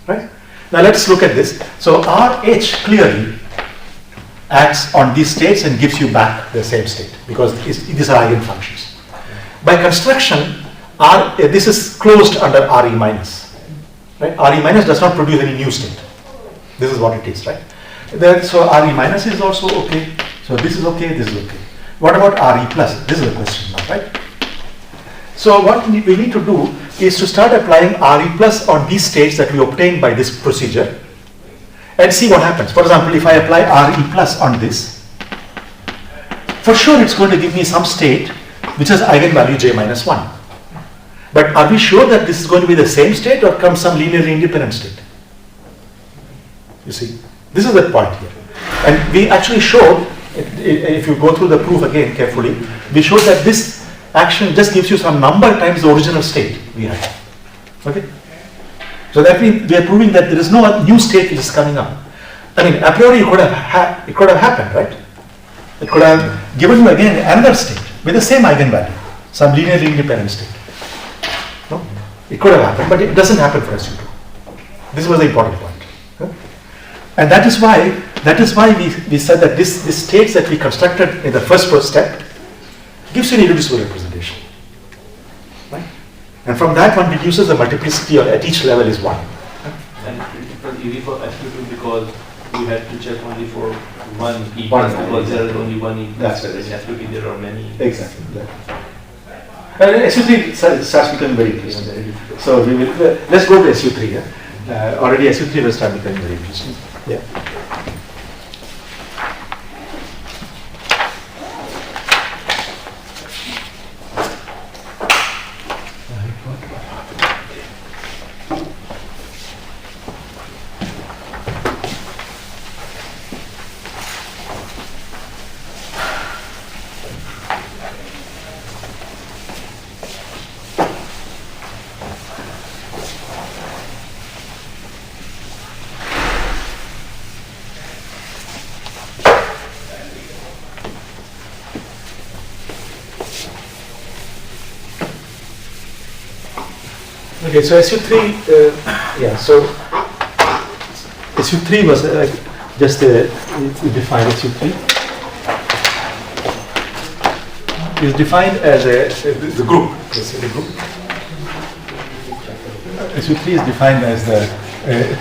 A: Right? Now let's look at this. So RH clearly acts on these states and gives you back the same state, because these are eigenfunctions. By construction, this is closed under Re minus. Right? Re minus does not produce any new state. This is what it is, right? So Re minus is also okay. So this is okay, this is okay. What about Re plus? This is a question now, right? So what we need to do is to start applying Re plus on these states that we obtain by this procedure and see what happens. For example, if I apply Re plus on this, for sure it's going to give me some state which has eigenvalue j minus 1. But are we sure that this is going to be the same state or comes some linearly independent state? You see, this is the point here. And we actually showed, if you go through the proof again carefully, we showed that this action just gives you some number times the original state we had. Okay? So that means we are proving that there is no new state which is coming up. I mean, a priori it could have happened, right? It could have given you again another state with the same eigenvalue, some linearly independent state. No? It could have happened, but it doesn't happen for SU2. This was the important point. Okay? And that is why we said that this states that we constructed in the first step gives you an irreducible representation. Right? And from that one deduces the multiplicity at each level is 1.
C: And it was easy for SU2 because we had to check only for one E
A: One,
C: because there is only one E.
A: That's right.
C: In SU3 there are many.
A: Exactly. And SU3 starts becoming very interesting. So we will let's go to SU3. Yeah? Already SU3 will start becoming very interesting. Yeah. Okay, so SU3, so SU3 was just we defined SU3 is defined as the group. Let's say the group. SU3 is defined as the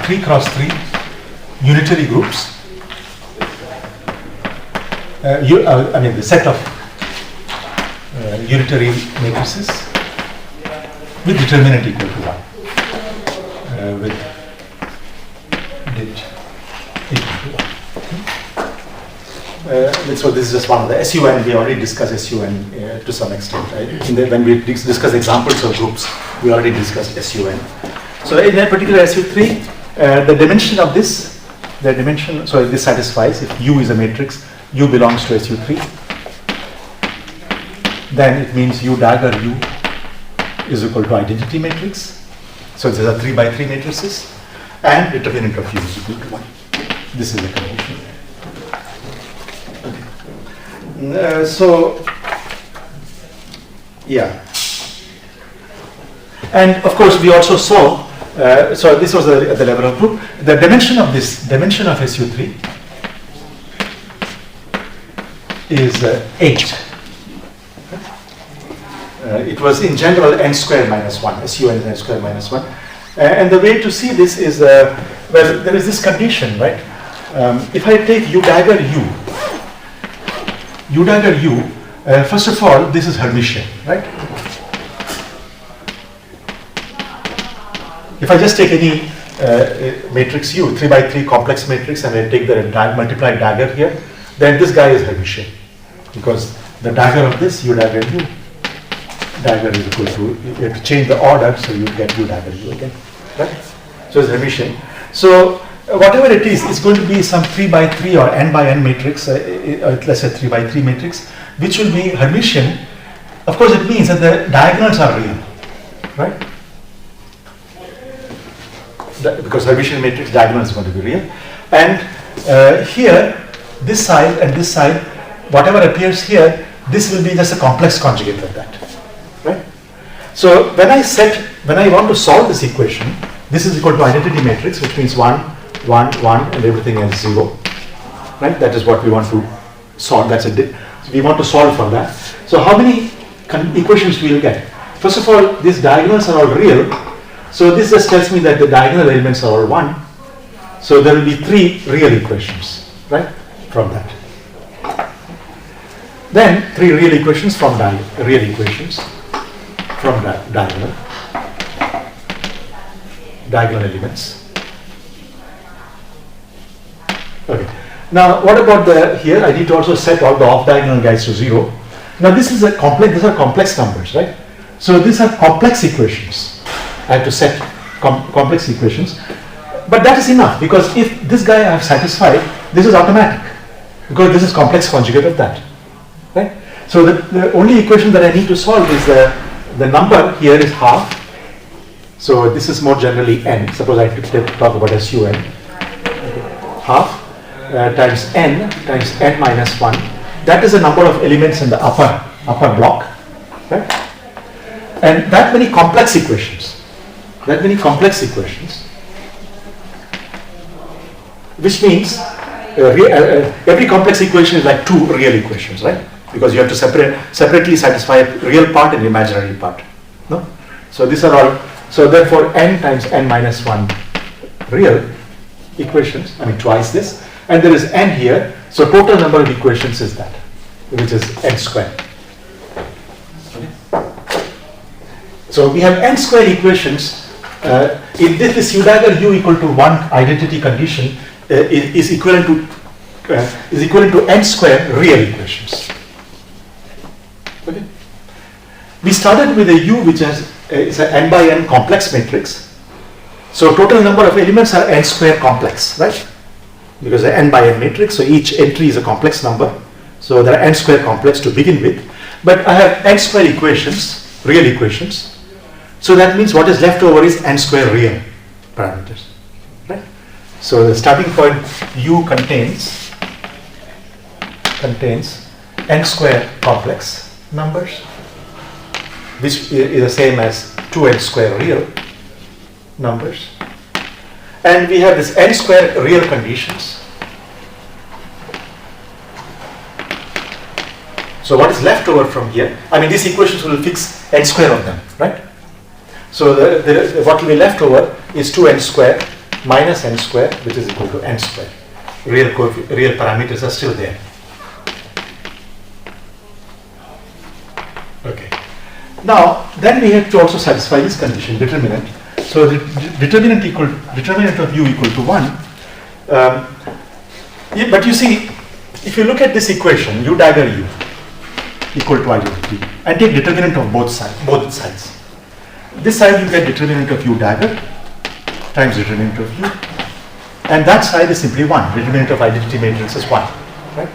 A: 3 cross 3 unitary groups. I mean the set of unitary matrices with determinant equal to 1, with dit equal to 1. So this is just one of the SUN. We already discussed SUN to some extent, right? When we discuss examples of groups, we already discussed SUN. So in that particular SU3, the dimension of this, so this satisfies if U is a matrix, U belongs to SU3, then it means U dagger U is equal to identity matrix. So these are 3 by 3 matrices, and determinant of U is equal to 1. This is the condition. Okay. So, yeah. And of course, we also saw, so this was at the level of group, the dimension of SU3 is 8. It was in general n squared minus 1, SUN is n squared minus 1. And the way to see this is, well, there is this condition, right? If I take U dagger U, first of all, this is Hermitian, right? If I just take any matrix U, 3 by 3 complex matrix, and I take the multiplied dagger here, then this guy is Hermitian, because the dagger of this, U dagger U, dagger is equal to, you have to change the order, so you get U dagger U again, right? So it's Hermitian. So whatever it is, it's going to be some 3 by 3 or n by n matrix, let's say 3 by 3 matrix, which will be Hermitian. Of course, it means that the diagonals are real, right? Because Hermitian matrix diagonal is going to be real. And here, this side and this side, whatever appears here, this will be just a complex conjugate of that. Right? So when I want to solve this equation, this is equal to identity matrix, which means 1, 1, 1, and everything else 0. right? That is what we want to solve. We want to solve for that. So how many equations we will get? First of all, these diagonals are all real. So this just tells me that the diagonal elements are all 1. So there will be 3 real equations, right, from that. Then 3 real equations from diagonal elements. Okay. Now what about here? I need to also set all the off-diagonal guys to 0. Now this is a complex. These are complex numbers, right? So these are complex equations. I have to set complex equations, but that is enough, because if this guy I have satisfied, this is automatic, because this is complex conjugate of that, right? So the only equation that I need to solve is the number here is half. So this is more generally n. Suppose I talk about SUN. Half times n minus 1. That is the number of elements in the upper block, right? And that many complex equations, which means every complex equation is like 2 real equations, right? Because you have to separately satisfy a real part and imaginary part. No? So these are all. So therefore, n times n minus 1 real equations. I mean twice this, and there is n here. So total number of equations is that, which is n squared. So we have n squared equations. If this U dagger U equal to 1 identity condition is equivalent to n squared real equations. Okay. We started with a U which is an n by n complex matrix. So total number of elements are n squared complex, right? Because the n by n matrix, so each entry is a complex number. So there are n squared complex to begin with. But I have n squared equations, real equations. So that means what is left over is n square real parameters, right? So the starting point U contains n square complex numbers, which is the same as 2n square real numbers, and we have this n square real conditions. So what is left over from here? I mean, these equations will fix n square of them, right? So what will be left over is 2n square minus n square, which is equal to n square. Real parameters are still there. Okay. Now, then we have to also satisfy this condition, determinant. So the determinant of U equal to 1. But you see, if you look at this equation, U dagger U equal to identity, and take determinant of both sides. This side you get determinant of U dagger times determinant of U, and that side is simply 1. Determinant of identity matrix is 1, right?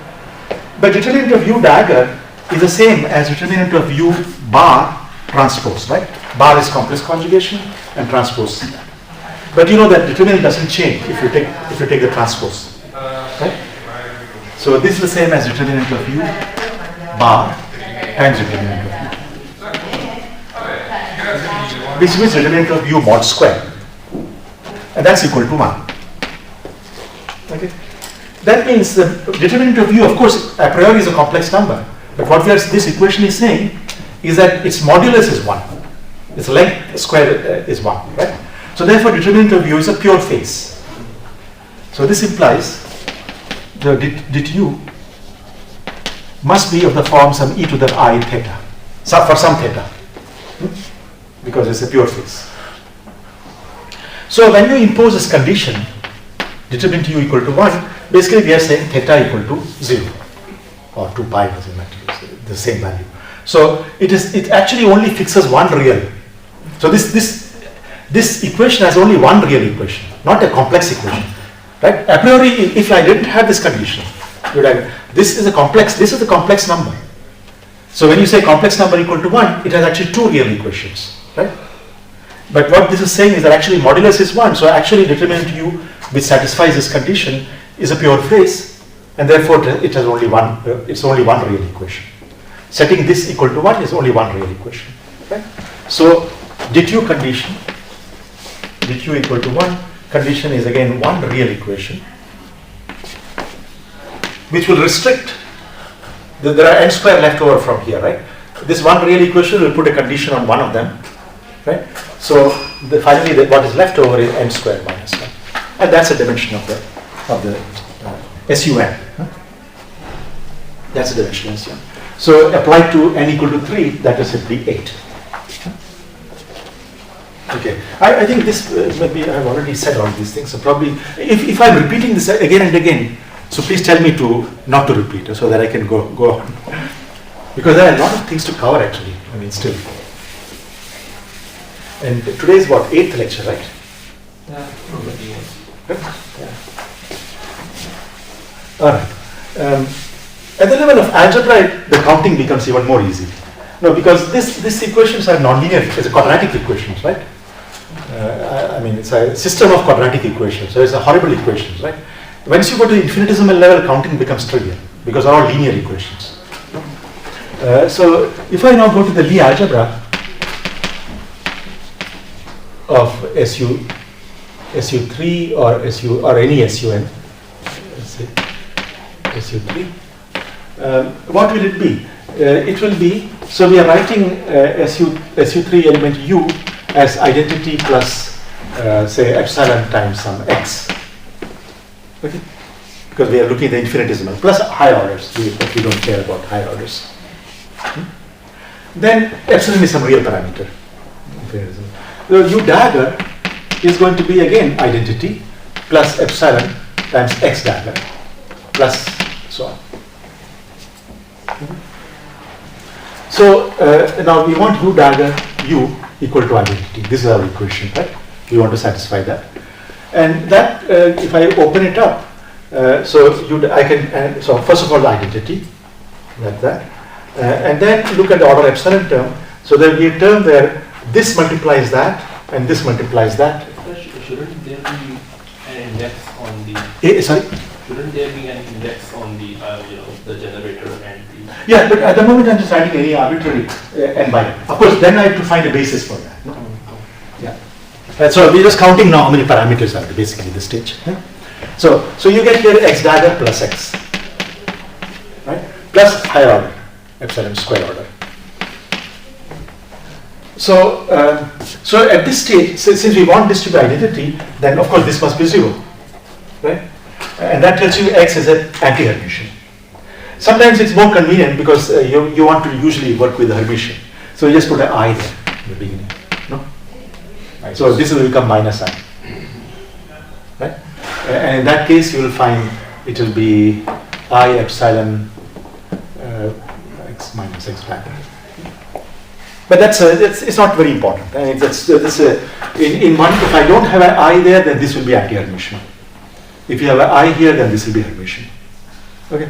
A: But determinant of U dagger is the same as determinant of U bar transpose, right? Bar is complex conjugation and transpose. But you know that determinant doesn't change if you take the transpose, right? So this is the same as determinant of U bar times determinant of U, which means determinant of U mod square, and that's equal to 1. Okay. That means the determinant of U, of course, a priori is a complex number, but what this equation is saying is that its modulus is 1, its length square is 1, right? So therefore, determinant of U is a pure phase. So this implies the det U must be of the form some e to the I theta, for some theta, because it's a pure phase. So when you impose this condition, determinant U equal to 1, basically we are saying theta equal to 0 or 2 pi, doesn't matter, it's the same value. So it actually only fixes one real. So this equation has only one real equation, not a complex equation, right? A priori, if I didn't have this condition, this is a complex number. So when you say complex number equal to 1, it has actually two real equations, right? But what this is saying is that actually modulus is 1, so actually determinant U which satisfies this condition is a pure phase, and therefore it has only one. It's only one real equation. Setting this equal to 1 is only one real equation, right? So det U condition, det U equal to 1 condition is again one real equation, which will restrict. There are n square left over from here, right? This one real equation will put a condition on one of them, right? So finally, what is left over is n square minus 1, and that's a dimension of the SUN. Huh? That's a dimension of SUN. So applied to n equal to 3, that is simply 8. Okay, I think this maybe I've already said all these things. So probably, if I'm repeating this again and again, so please tell me to not to repeat, so that I can go on, because there are a lot of things to cover actually. I mean, still. And today is what, 8th lecture, right?
C: Yeah, probably yes.
A: Yeah. All right. At the level of algebra, the counting becomes even more easy. No, because these equations are nonlinear. It's a quadratic equations, right? I mean, it's a system of quadratic equations. So it's a horrible equations, right? Once you go to the infinitesimal level, counting becomes trivial because they're all linear equations. So if I now go to the Lie algebra of SU3 or any SUN, let's say SU3, what will it be? It will be, so we are writing SU3 element U as identity plus say epsilon times some x. Okay? Because we are looking at the infinitesimal plus higher orders, but we don't care about higher orders. Then epsilon is some real parameter. The U dagger is going to be again identity plus epsilon times x dagger plus so on. So now we want U dagger U equal to identity. This is our equation, right? We want to satisfy that. And that, if I open it up, so first of all, the identity, like that. And then look at the order epsilon term. So there will be a term where this multiplies that and this multiplies that.
C: Shouldn't there be an index on the?
A: Sorry?
C: Shouldn't there be an index on the the generator and the?
A: Yeah, but at the moment I'm just writing any arbitrary n by n. Of course, then I have to find a basis for that. No? Yeah. So we're just counting now how many parameters are basically this stage. Yeah? So you get here x dagger plus x, right? Plus higher order, epsilon square order. So at this stage, since we want this to be identity, then of course this must be 0, right? And that tells you x is an anti-Hermitian. Sometimes it's more convenient because you want to usually work with the Hermitian. So you just put an I there in the beginning. No? So this will become minus I. Right? And in that case you will find it will be I epsilon x minus x dagger. But it's not very important. In one, if I don't have an I there, then this will be anti-Hermitian. If you have an I here, then this will be Hermitian. Okay?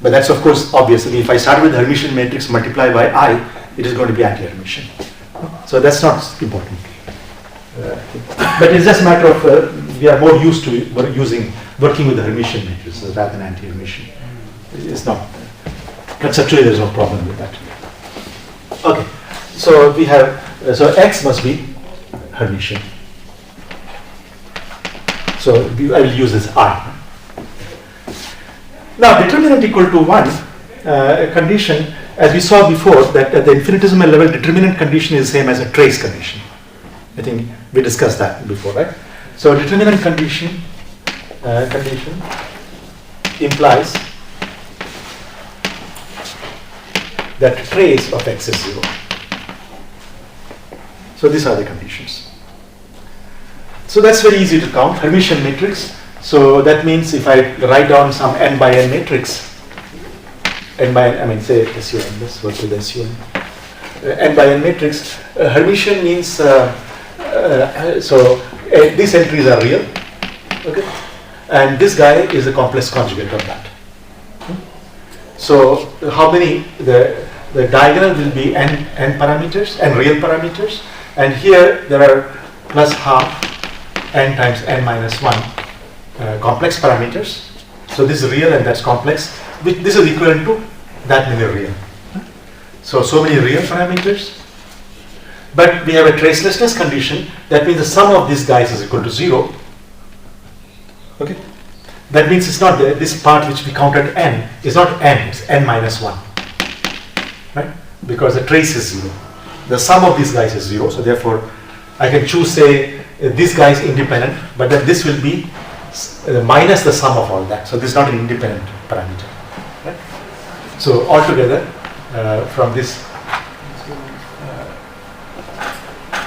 A: But that's of course obviously, if I start with Hermitian matrix multiplied by I, it is going to be anti-Hermitian. So that's not important. But it's just a matter of, we are more used to working with the Hermitian matrices rather than anti-Hermitian. It's not, conceptually there's no problem with that. Okay, so we have, so X must be Hermitian. So I will use this I. Now determinant equal to 1 condition, as we saw before, that at the infinitesimal level determinant condition is the same as a trace condition. I think we discussed that before, right? So determinant condition implies that trace of x is 0. So these are the conditions. So that's very easy to count, Hermitian matrix. So that means if I write down some n by n matrix, n by n, I mean say SUN, let's work with SUN. N by n matrix, Hermitian means, these entries are real, okay? And this guy is a complex conjugate of that. So how many, the diagonal will be n parameters, n real parameters, and here there are plus half n times n minus 1 complex parameters. So this is real and that's complex. This is equivalent to that many real. So many real parameters. But we have a tracelessness condition. That means the sum of these guys is equal to 0. Okay. That means it's not this part which we counted n is not n, it's n minus 1, right? Because the trace is 0. The sum of these guys is 0, so therefore I can choose, say, this guy is independent, but then this will be minus the sum of all that. So this is not an independent parameter, right? So altogether, from this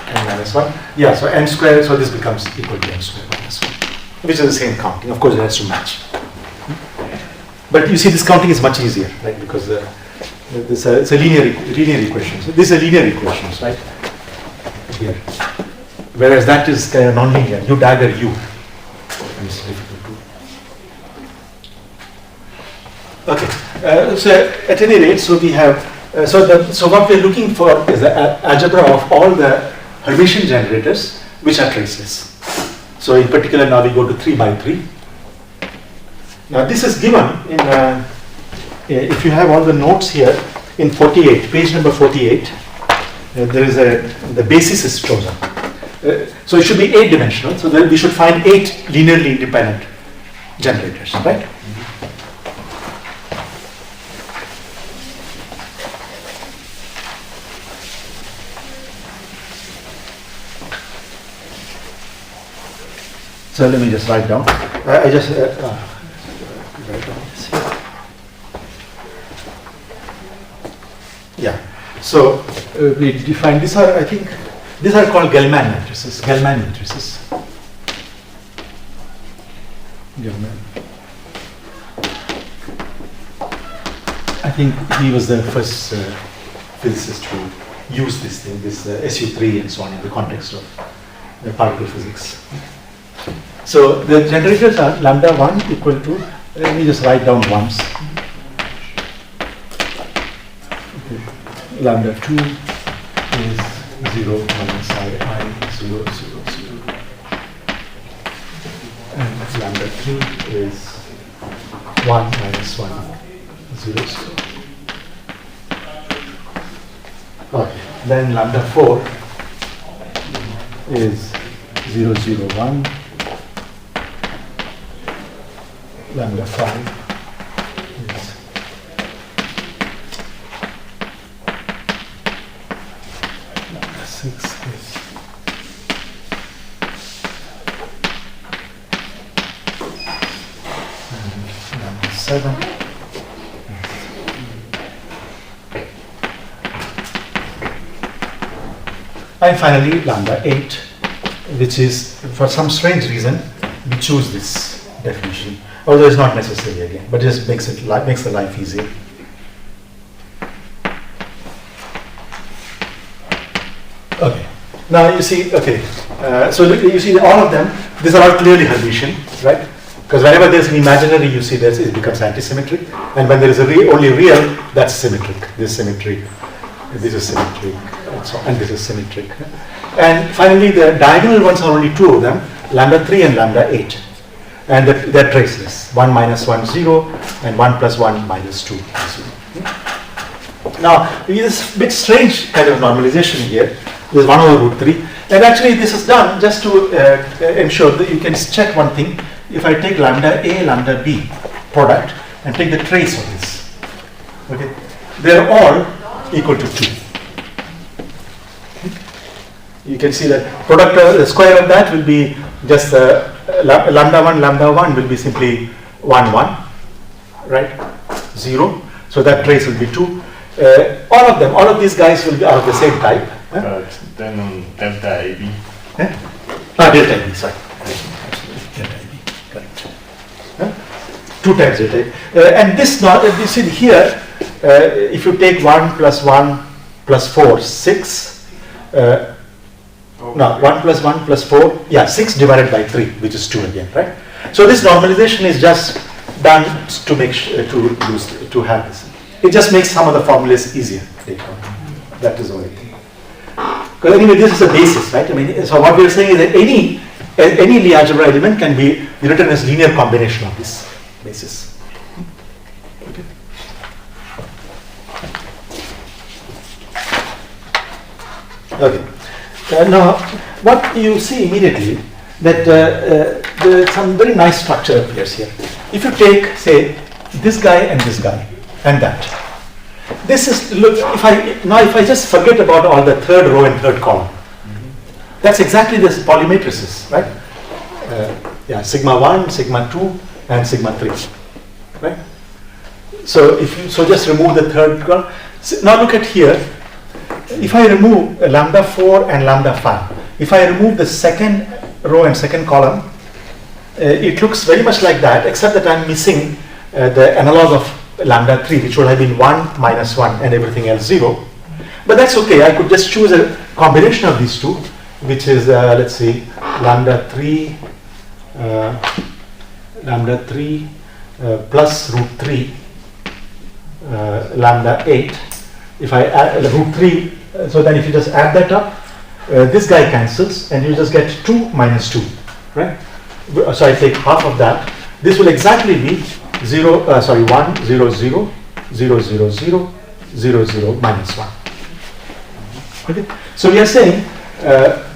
A: n minus 1, yeah, so n square, so this becomes equal to n square minus 1, which is the same counting. Of course, it has to match. But you see, this counting is much easier, right? Because it's a linear equation. So this is a linear equation, right? Here. Whereas that is kind of non-linear. U dagger U. It's difficult to. Okay. So at any rate, so we have. So what we're looking for is the algebra of all the Hermitian generators which are traceless. So in particular, now we go to 3 by 3. Now this is given in. If you have all the notes here in 48, page number 48, there is the basis is chosen. So it should be 8-dimensional. So then we should find 8 linearly independent generators, right? So let me just write down. I just write down this here. Yeah. So we define these are, I think, these are called Gell-Mann matrices. Gell-Mann matrices. Gell-Mann. I think he was the first physicist to use this thing, this SU3 and so on in the context of particle physics. So the generators are lambda 1 equal to, let me just write down ones. Okay. Lambda 2 is 0 minus I 0, 0, 0. And lambda 3 is 1 minus 1, 0, 0. Okay. Then lambda 4 is 0, 0, 1. Lambda 5 is 6 is and lambda 7 and finally lambda 8, which is, for some strange reason, we choose this definition. Although it's not necessary again, but it just makes the life easier. Okay. Now you see, okay. So you see all of them. These are all clearly Hermitian, right? Because whenever there's an imaginary, you see this, it becomes antisymmetric, and when there is only real, that's symmetric. This is symmetric. This is symmetric, and so and this is symmetric. And finally, the diagonal ones are only 2 of them: lambda 3 and lambda 8. And they're traceless. 1 minus 1, 0, and 1 plus 1 minus 2, 0. Now, this bit strange kind of normalization here. This is 1 over root 3. And actually, this is done just to ensure that you can check one thing. If I take lambda A, lambda B product, and take the trace of this, okay, they're all equal to 2. You can see that product, the square of that will be just lambda 1 will be simply 1, 1, right? 0. So that trace will be 2. All of these guys will be of the same type.
E: But then delta AB.
A: Delta AB, sorry. Delta AB, correct. 2 times delta AB. And this, you see here, if you take 1 plus 1 plus 4, 6. No, 1 plus 1 plus 4, yeah, 6 divided by 3, which is 2 again, right? So this normalization is just done to make to have this. It just makes some of the formulas easier. That is the only thing. Because anyway, this is the basis, right? I mean, so what we are saying is that any Lie algebra element can be written as linear combination of this basis. Okay. Okay. Now, what you see immediately that some very nice structure appears here. if you take, say, this guy and that, this is, look, if I just forget about all the third row and third column, that's exactly this polymatrices, right? Yeah, sigma 1, sigma 2, and sigma 3, right? So if you, just remove the third column. Now look at here. If I remove lambda 4 and lambda 5, if I remove the second row and second column, it looks very much like that, except that I'm missing the analog of lambda 3, which would have been 1 minus 1 and everything else 0. But that's okay. I could just choose a combination of these two, which is, let's see, lambda 3 plus root 3 lambda 8. If I add root 3, so then if you just add that up, this guy cancels and you just get 2 minus 2, right? So I take half of that. This will exactly be 1, 0, 0, 0, 0, 0, 0, 0, minus 1. Okay? So we are saying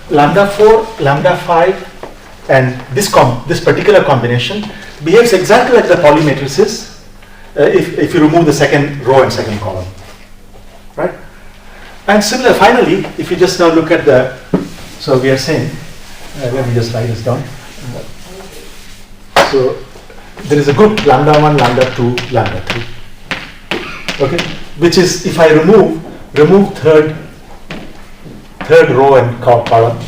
A: lambda 4, lambda 5, and this particular combination behaves exactly like the polymatrices if you remove the second row and second column, right? And similar, finally, if you just now look at the, so we are saying, let me just write this down. So there is a group lambda 1, lambda 2, lambda 3, okay, which is, if I remove third row and column,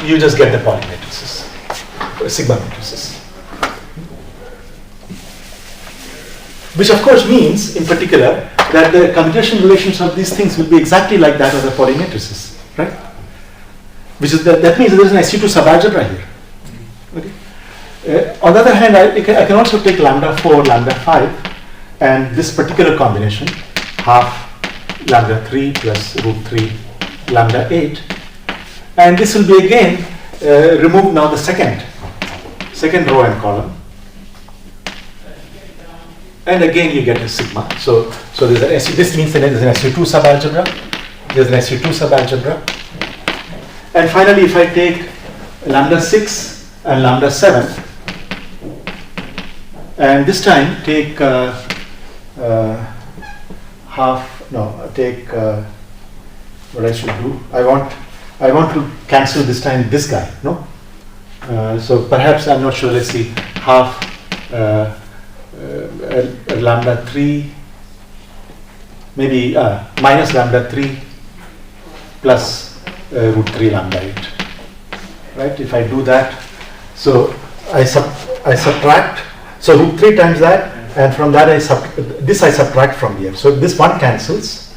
A: you just get the polymatrices, sigma matrices. Which of course means, in particular, that the commutation relations of these things will be exactly like that of the polymatrices, right? Which is that means there is an SU2 subalgebra here. Okay. On the other hand, I can also take lambda 4, lambda 5, and this particular combination, half lambda 3 plus root 3 lambda 8, and this will be again remove now the second row and column, and again you get a sigma. So there's an SU, this means that there's an SU2 subalgebra. There's an SU2 subalgebra. And finally, if I take lambda 6 and lambda 7, and this time take take what I should do. I want to cancel this time this guy, no? So perhaps, I'm not sure, let's see, half lambda 3, maybe minus lambda 3 plus root 3 lambda 8, right? If I do that, so I subtract, so root 3 times that, and from that I subtract from here. So this one cancels,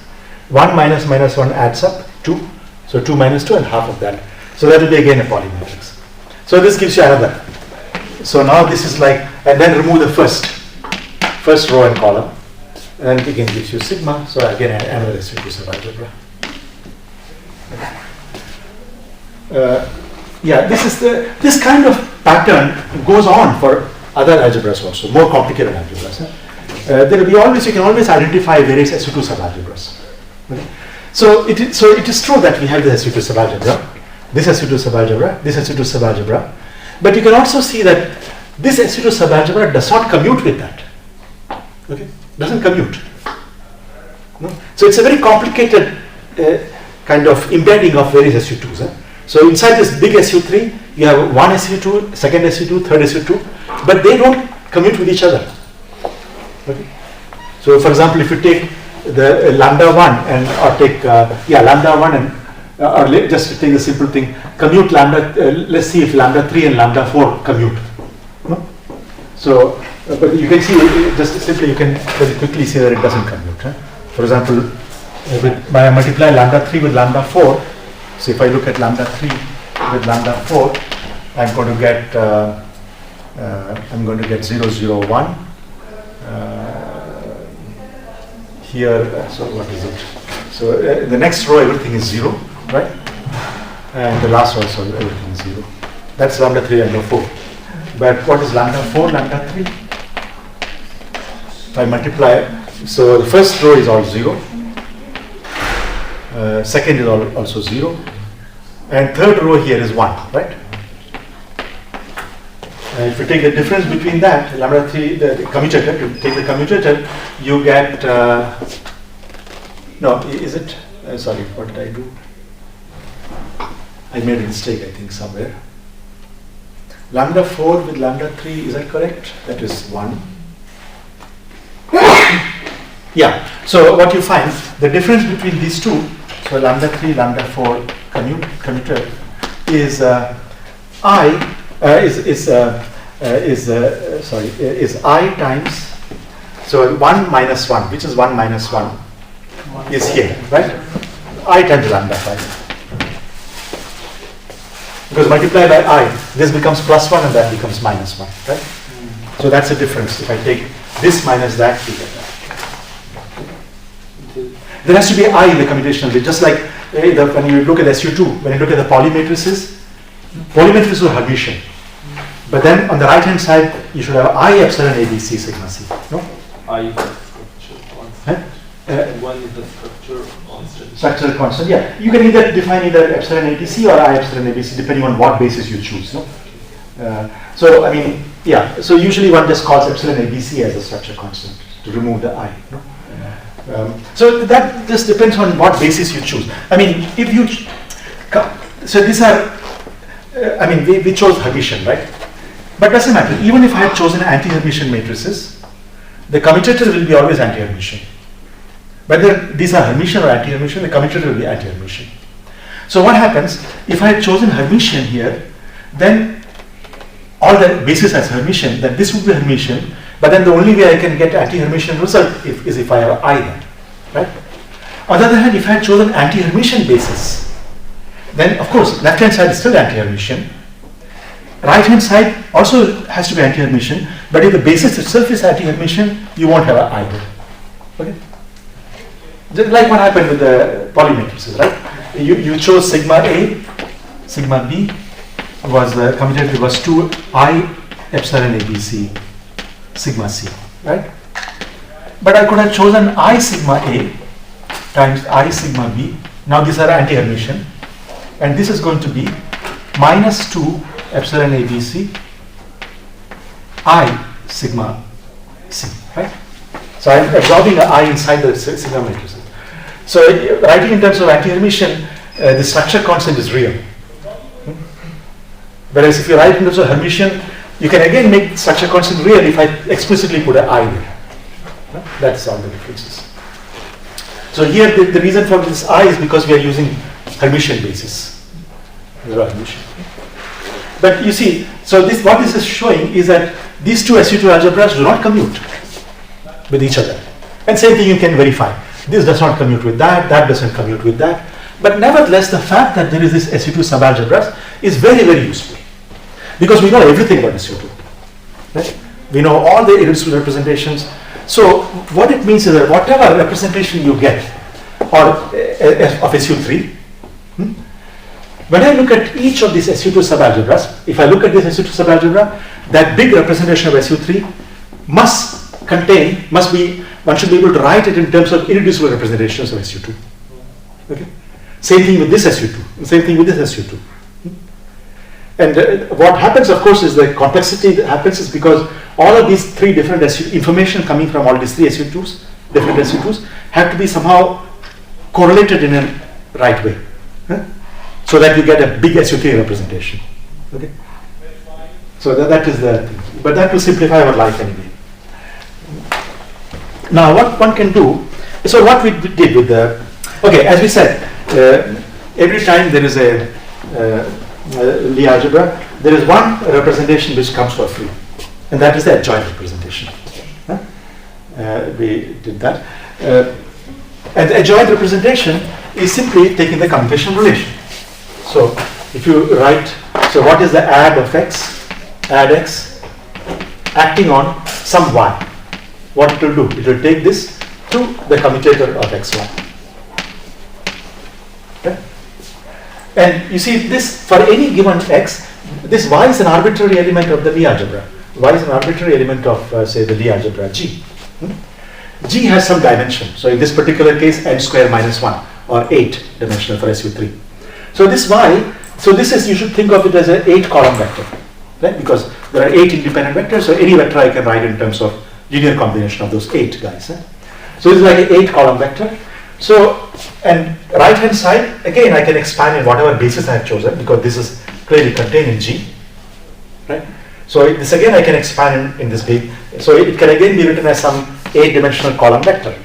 A: 1 minus minus 1 adds up 2, so 2 minus 2 and half of that. So that will be again a polymatrix. So this gives you another. So now this is like, and then remove the first row and column, and again gives you sigma. So again another SU2 subalgebra. Yeah, this kind of pattern goes on for other algebras also, more complicated algebras. You can always identify various SU2 subalgebras. Okay? So it is true that we have this SU2 subalgebra, this SU2 subalgebra, this SU2 subalgebra, but you can also see that this SU2 subalgebra does not commute with that. Okay, doesn't commute. No? So it's a very complicated kind of embedding of various SU2s. So inside this big SU3, you have one SU2, second SU2, third SU2, but they don't commute with each other. Okay. So for example, if you take the lambda 1 and or take lambda 1 and or just to take a simple thing, commute lambda. Let's see if lambda 3 and lambda 4 commute. No? So, but you can see just simply you can very quickly see that it doesn't commute. Huh? For example, when I multiply lambda 3 with lambda 4. So if I look at lambda 3 with lambda 4, I'm going to get 0, 0, 1. Here, so what is it? So the next row, everything is 0, right? And the last row, so everything is 0. That's lambda 3 and lambda 4. But what is lambda 4, lambda 3? If I multiply, so the first row is all 0. Second is also 0. And third row here is 1, right? If you take the difference between that, lambda 3, the commutator, you take the commutator, you get, no, is it, sorry, what did I do? I made a mistake, I think, somewhere. Lambda 4 with lambda 3, is that correct? That is 1. Yeah, so what you find, the difference between these two, so lambda 3, lambda 4 commutator is is I times, so 1 minus 1, which is 1 minus 1, is here, right? I times lambda 5. Because multiplied by I, this becomes plus 1 and that becomes minus 1, right? So that's the difference. If I take this minus that, you get that. There has to be I in the computational bit, just like when you look at SU2, when you look at the polymatrices are Hermitian. But then on the right hand side, you should have I epsilon ABC sigma C. No?
C: I is the structure constant. One is the structure constant.
A: Structural constant, yeah. You can either define either epsilon ABC or I epsilon ABC depending on what basis you choose. No? So, I mean, yeah. So usually one just calls epsilon ABC as a structure constant to remove the I. No? So that just depends on what basis you choose. I mean, if you, so these are, I mean, we chose Hermitian, right? But doesn't matter. Even if I had chosen anti-Hermitian matrices, the commutator will be always anti-Hermitian. Whether these are Hermitian or anti-Hermitian, the commutator will be anti-Hermitian. So what happens, if I had chosen Hermitian here, then all the basis as Hermitian, then this would be Hermitian, but then the only way I can get anti-Hermitian result is if I have I then, right? On the other hand, if I had chosen anti-Hermitian basis, then of course left hand side is still anti-Hermitian, right hand side also has to be anti-Hermitian, but if the basis itself is anti-Hermitian, you won't have an I there. Okay? Just like what happened with the polymatrices, right? You chose sigma A, sigma B was the commutator was 2I epsilon ABC sigma C, right? But I could have chosen I sigma A times I sigma B. Now these are anti-Hermitian, and this is going to be minus 2 epsilon ABC I sigma C, right? So I'm absorbing the I inside the sigma matrices. So writing in terms of anti-Hermitian, the structure constant is real. Whereas if you write in terms of Hermitian, you can again make structure constant real if I explicitly put an I there. That's all the differences. So here the reason for this I is because we are using Hermitian basis. Hermitian. But you see, so this what this is showing is that these two SU2 algebras do not commute with each other. And same thing you can verify. This does not commute with that, that doesn't commute with that. But nevertheless, the fact that there is this SU2 subalgebras is very, very useful. Because we know everything about SU2. Right? We know all the irreducible representations. So what it means is that whatever representation you get of SU3, when I look at each of these SU2 subalgebras, if I look at this SU2 subalgebra, that big representation of SU3 one should be able to write it in terms of irreducible representations of SU2. Okay? Same thing with this SU2, same thing with this SU2. And what happens, of course, is the complexity that happens is because all of these three different information coming from all these three SU2s, different SU2s, have to be somehow correlated in a right way. So that you get a big SU3 representation. Okay? So that is the thing. But that will simplify our life anyway. Now what one can do, so what we did with the, okay, as we said, every time there is a Lie algebra, there is one representation which comes for free, and that is the adjoint representation. We did that. And the adjoint representation is simply taking the commutation relation. So if you write, so what is the add of x, add x, acting on some y. What it will do? It will take this to the commutator of xy. Okay? And you see this, for any given x, this y is an arbitrary element of the Lie algebra. Y is an arbitrary element of, say, the Lie algebra G. G has some dimension. So in this particular case, n square minus 1, or 8 dimensional for SU3. So this y, so this is, you should think of it as an 8 column vector. Right? Because there are 8 independent vectors, so any vector I can write in terms of linear combination of those 8 guys. So it's like an 8 column vector. So, and right hand side, again I can expand in whatever basis I have chosen, because this is clearly contained in G, right? So this again I can expand in this big, so it can again be written as some 8-dimensional column vector,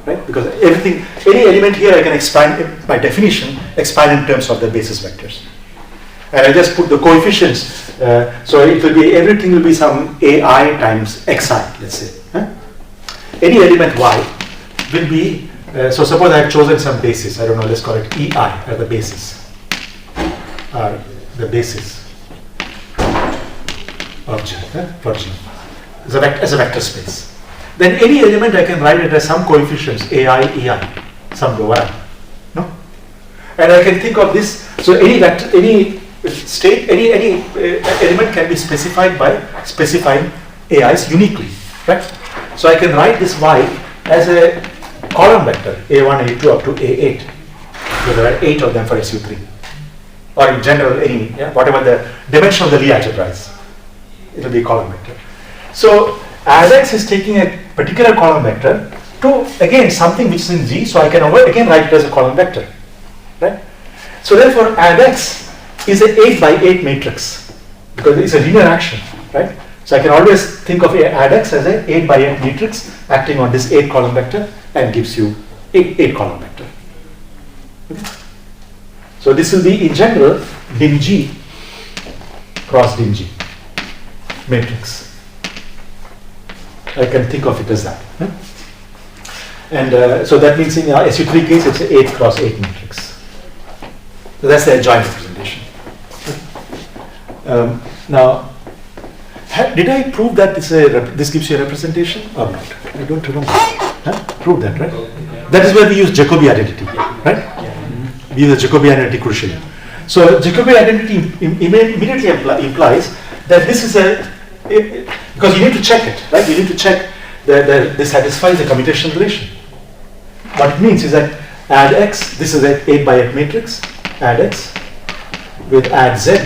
A: right? Because everything, any element here I can expand, by definition, expand in terms of the basis vectors. And I just put the coefficients, so it will be, everything will be some AI times xi, let's say. Any element y will be, so suppose I have chosen some basis, I don't know, let's call it EI as the basis, the basis of G, for G, as a vector space. Then any element I can write it as some coefficients, AI, EI, some rho I, no? And I can think of this, so any vector, any state, any element can be specified by specifying AIs uniquely, right? So I can write this Y as a column vector, A1, A2 up to A8. So there are 8 of them for SU3. Or in general, any, whatever the dimension of the Lie algebra is, it will be a column vector. So ADX is taking a particular column vector to, again, something which is in G, so I can again write it as a column vector, right? So therefore, ADX is an 8 by 8 matrix, because it's a linear action, right? So I can always think of ADX as an 8 by 8 matrix acting on this 8 column vector and gives you 8 column vector. Okay. So this will be in general dim G cross dim G matrix. I can think of it as that. And so that means in our SU3 case it's an 8 cross 8 matrix. So that's the adjoint representation. Now, did I prove that this gives you a representation or not? I don't remember. Prove that, right? That is where we use Jacobi identity, right? We use the Jacobi identity crucially. So Jacobi identity immediately implies that this is because you need to check it, right? You need to check that this satisfies the commutation relation. What it means is that add x, this is an 8 by 8 matrix, add x with add z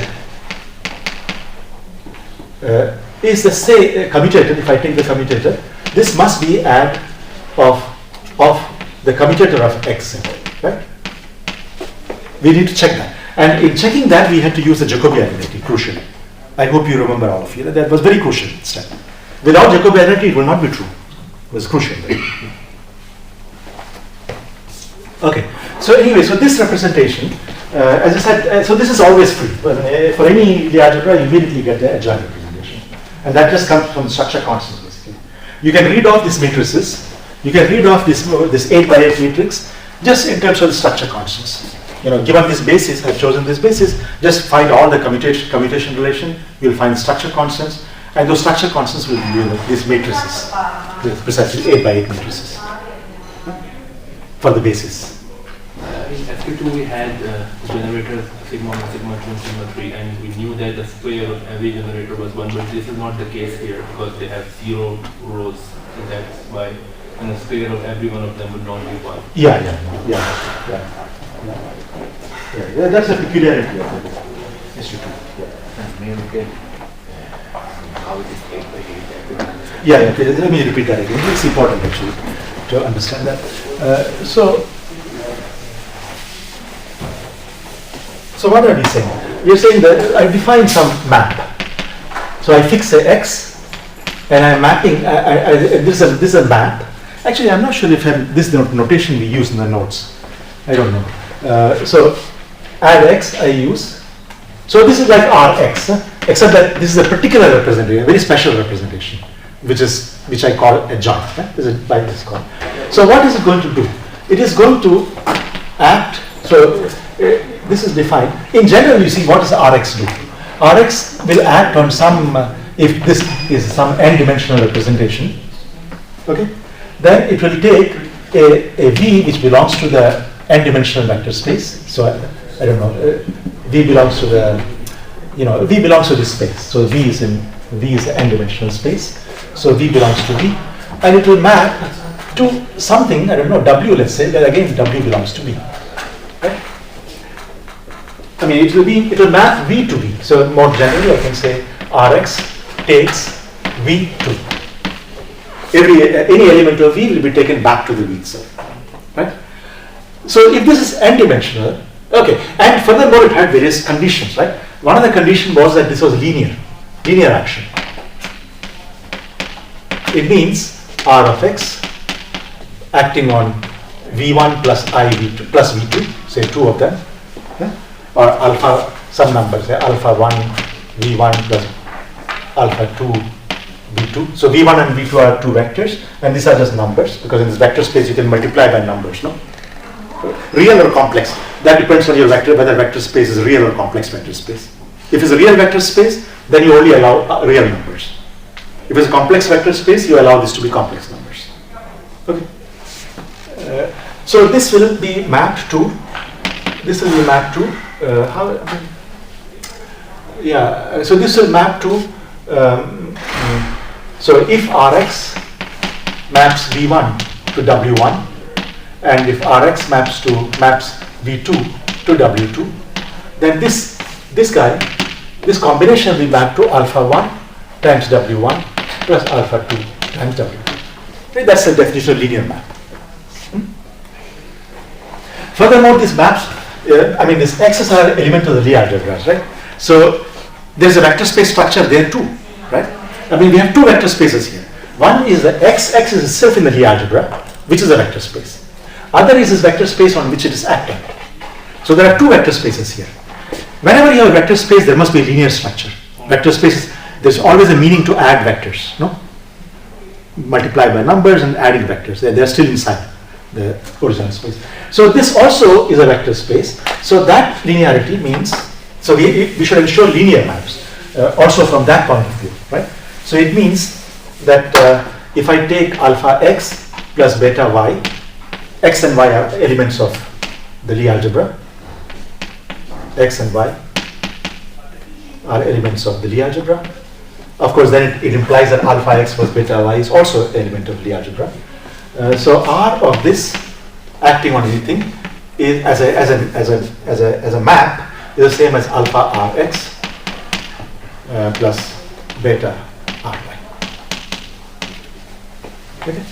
A: is the same commutator. If I take the commutator, this must be add of the commutator of x, right? We need to check that, and in checking that we had to use the Jacobi identity crucially. I hope you remember, all of you, that was very crucial step. Without Jacobi identity it will not be true. It was crucial, right? Okay, so anyway, so this representation, as I said, so this is always free. For any Lie algebra, you immediately get the adjoint representation. And that just comes from structure constants, basically. You can read off these matrices, you can read off this 8 by 8 matrix just in terms of the structure constants. Given this basis, I've chosen this basis, just find all the commutation relation, you'll find structure constants, and those structure constants will be these matrices, precisely 8 by 8 matrices for the basis.
C: In SQ2 we had generators sigma 1, sigma 2, and sigma 3, and we knew that the square of every generator was 1, but this is not the case here because they have 0 rows, so that's why, and the square of every one of them would not be 1.
A: Yeah, that's a peculiarity of the SQ2.
C: How it is 8 by 8.
A: Yeah, okay, let me repeat that again. It's important actually to understand that. So what are we saying? We are saying that I define some map. So I fix a x, and I'm mapping. This is a map. Actually, I'm not sure if this notation we use in the notes. I don't know. So add x I use. So this is like Rx, except that this is a particular representation, a very special representation, which I call adjoint. This is by this called. So what is it going to do? It is going to act. So this is defined. In general, you see what does Rx do? Rx will act on some, if this is some n-dimensional representation, okay, then it will take a V which belongs to the n-dimensional vector space. So I don't know, V belongs to the, V belongs to this space. So V is n-dimensional space. So V belongs to V, and it will map to something, I don't know, W, let's say, that again W belongs to V. Right? I mean, it will map V to V. So more generally, I can say Rx takes V2. Any element of V will be taken back to the V itself, right? So if this is n-dimensional, okay, and furthermore it had various conditions, right? One of the conditions was that this was linear action. It means R of x acting on V1 plus I V2 plus V2, say two of them, or alpha, some numbers, alpha 1 V1 plus alpha 2 V2. So V1 and V2 are two vectors, and these are just numbers, because in this vector space you can multiply by numbers, no? Real or complex, that depends on your vector, whether vector space is real or complex vector space. If it's a real vector space, then you only allow real numbers. If it's a complex vector space, you allow this to be complex numbers. Okay. So this will be mapped to, so this will map to, so if Rx maps V1 to W1, and if Rx maps V2 to W2, then this combination will map to alpha 1 times W1 plus alpha 2 times W2. Right? That's the definition of linear map. Furthermore, these maps, this X's are element of the Lie algebras, right? So there's a vector space structure there too, right? We have two vector spaces here. One is the X is itself in the Lie algebra, which is a vector space. Other is this vector space on which it is acting. So there are two vector spaces here. Whenever you have a vector space, there must be a linear structure. Vector spaces, there's always a meaning to add vectors, no? Multiply by numbers and adding vectors. They're still inside the original space. So this also is a vector space. So that linearity means, so we should ensure linear maps, also from that point of view, right? So it means that if I take alpha x plus beta y, x and y are elements of the Lie algebra. X and y are elements of the Lie algebra. Of course, then it implies that alpha x plus beta y is also an element of Lie algebra. So R of this acting on anything is as a map is the same as alpha Rx plus beta Ry. Okay.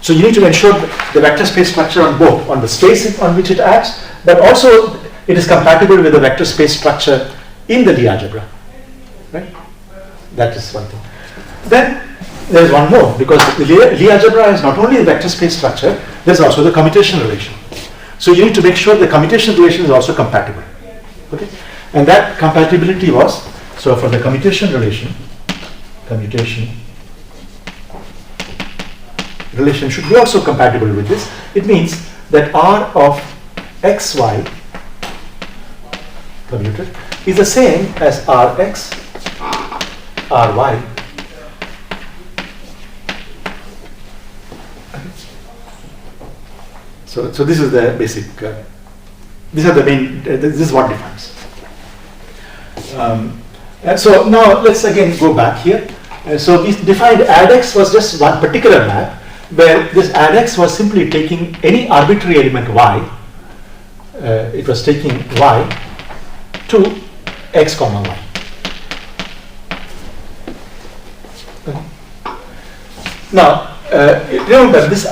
A: So you need to ensure the vector space structure on both, on the space on which it acts, but also it is compatible with the vector space structure in the Lie algebra. Right? That is one thing. Then there is one more, because the Lie algebra is not only the vector space structure, there is also the commutation relation. So you need to make sure the commutation relation is also compatible. Okay? And that compatibility was, so for the commutation relation should be also compatible with this. It means that R of xy commuted is the same as Rx, Ry. So this is the basic, these are the main, this is what defines. So now let's again go back here. So we defined ADX was just one particular map, where this ADX was simply taking any arbitrary element y, it was taking y to x comma y. Now, remember this,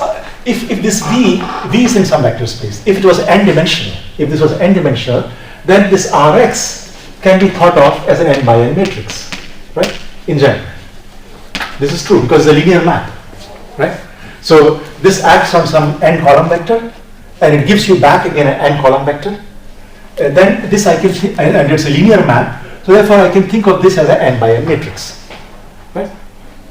A: if this v is in some vector space, if it was n-dimensional, then this Rx can be thought of as an n by n matrix, right? In general. This is true because it's a linear map, right? So this acts on some n column vector and it gives you back again an n column vector. Then this I can and it's a linear map, so therefore I can think of this as an n by n matrix, right?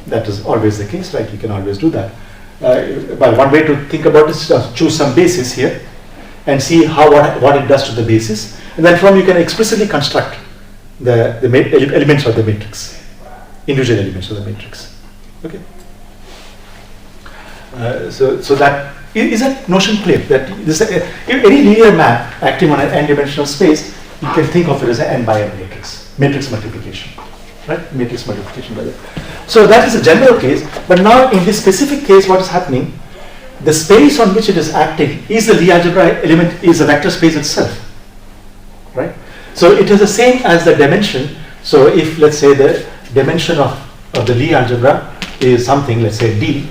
A: That is always the case, right? You can always do that. Well, one way to think about this is to choose some basis here and see what it does to the basis, and then from you can explicitly construct the elements of the matrix, individual elements of the matrix. Okay. So that is a notion clear that this any linear map acting on an n-dimensional space, you can think of it as an n by n matrix multiplication, right? Matrix multiplication by that. So that is a general case, but now in this specific case, what is happening? The space on which it is acting is the Lie algebra element, is a vector space itself, right? So it is the same as the dimension. So if let's say dimension of the Lie algebra is something, let's say D,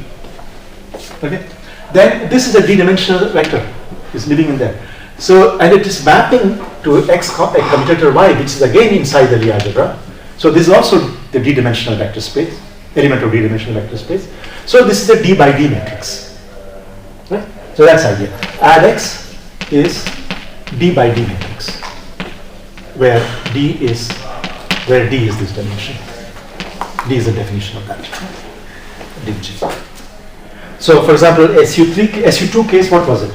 A: okay, then this is a D-dimensional vector, is living in there. So, and it is mapping to X commutator Y, which is again inside the Lie algebra. So this is also the D-dimensional vector space, element of D-dimensional vector space. So this is a D by D matrix, right? So that's the idea. Add X is D by D matrix, where D is this dimension. D is the definition of that division. So, for example, SU2 case, what was it?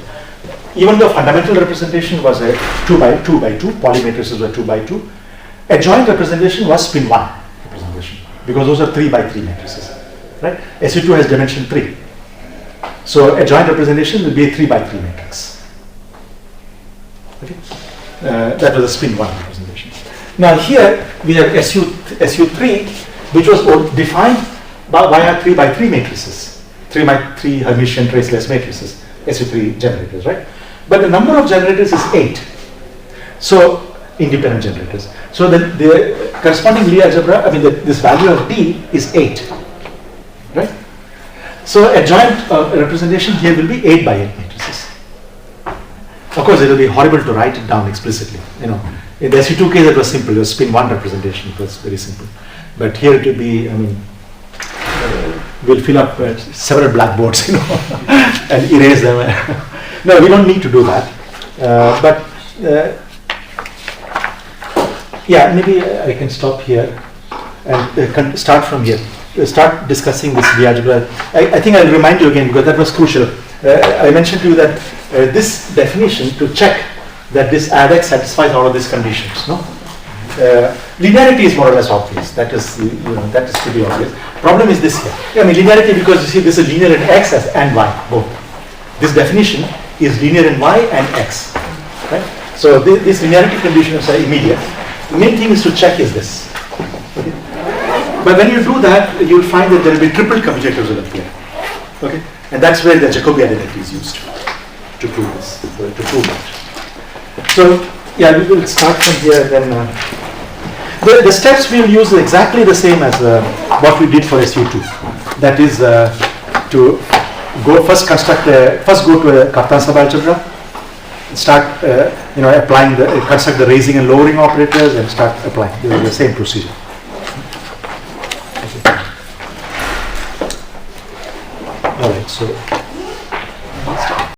A: Even though fundamental representation was a 2 by 2 by 2, poly matrices were 2 by 2, adjoint representation was spin 1 representation, because those are 3 by 3 matrices, right? SU2 has dimension 3. So, adjoint representation will be a 3 by 3 matrix. Okay? That was a spin 1 representation. Now, here we have SU3, which was defined via 3 by 3 matrices, 3 by 3 Hermitian traceless matrices, SU3 generators, right? But the number of generators is 8. So, independent generators. So, the corresponding Lie algebra, I mean, this value of D is 8, right? So, adjoint representation here will be 8 by 8 matrices. Of course, it will be horrible to write it down explicitly. You know, in the SU2 case, it was simple. It was spin 1 representation. It was very simple. But here it will be, I mean, we'll fill up several blackboards, you know, and erase them. No, we don't need to do that. Yeah, maybe I can stop here and start from here. Start discussing this Lie algebra. I think I'll remind you again, because that was crucial. I mentioned to you that this definition, to check that this add X satisfies all of these conditions. No, linearity is more or less obvious. That is, that is pretty obvious. Problem is this here. I mean, linearity, because you see this is linear in X and Y both. This definition is linear in Y and X, right? So this linearity conditions are immediate. The main thing is to check is this. Okay? But when you do that, you'll find that there will be triple commutators will appear. Okay, and that's where the Jacobi identity is used to prove this, to prove that. So yeah, we will start from here. Then the steps we'll use are exactly the same as what we did for SU2. That is to go first go to a Kaplan subalgebra, start applying construct the raising and lowering operators, and start applying. This is the same procedure. All right, so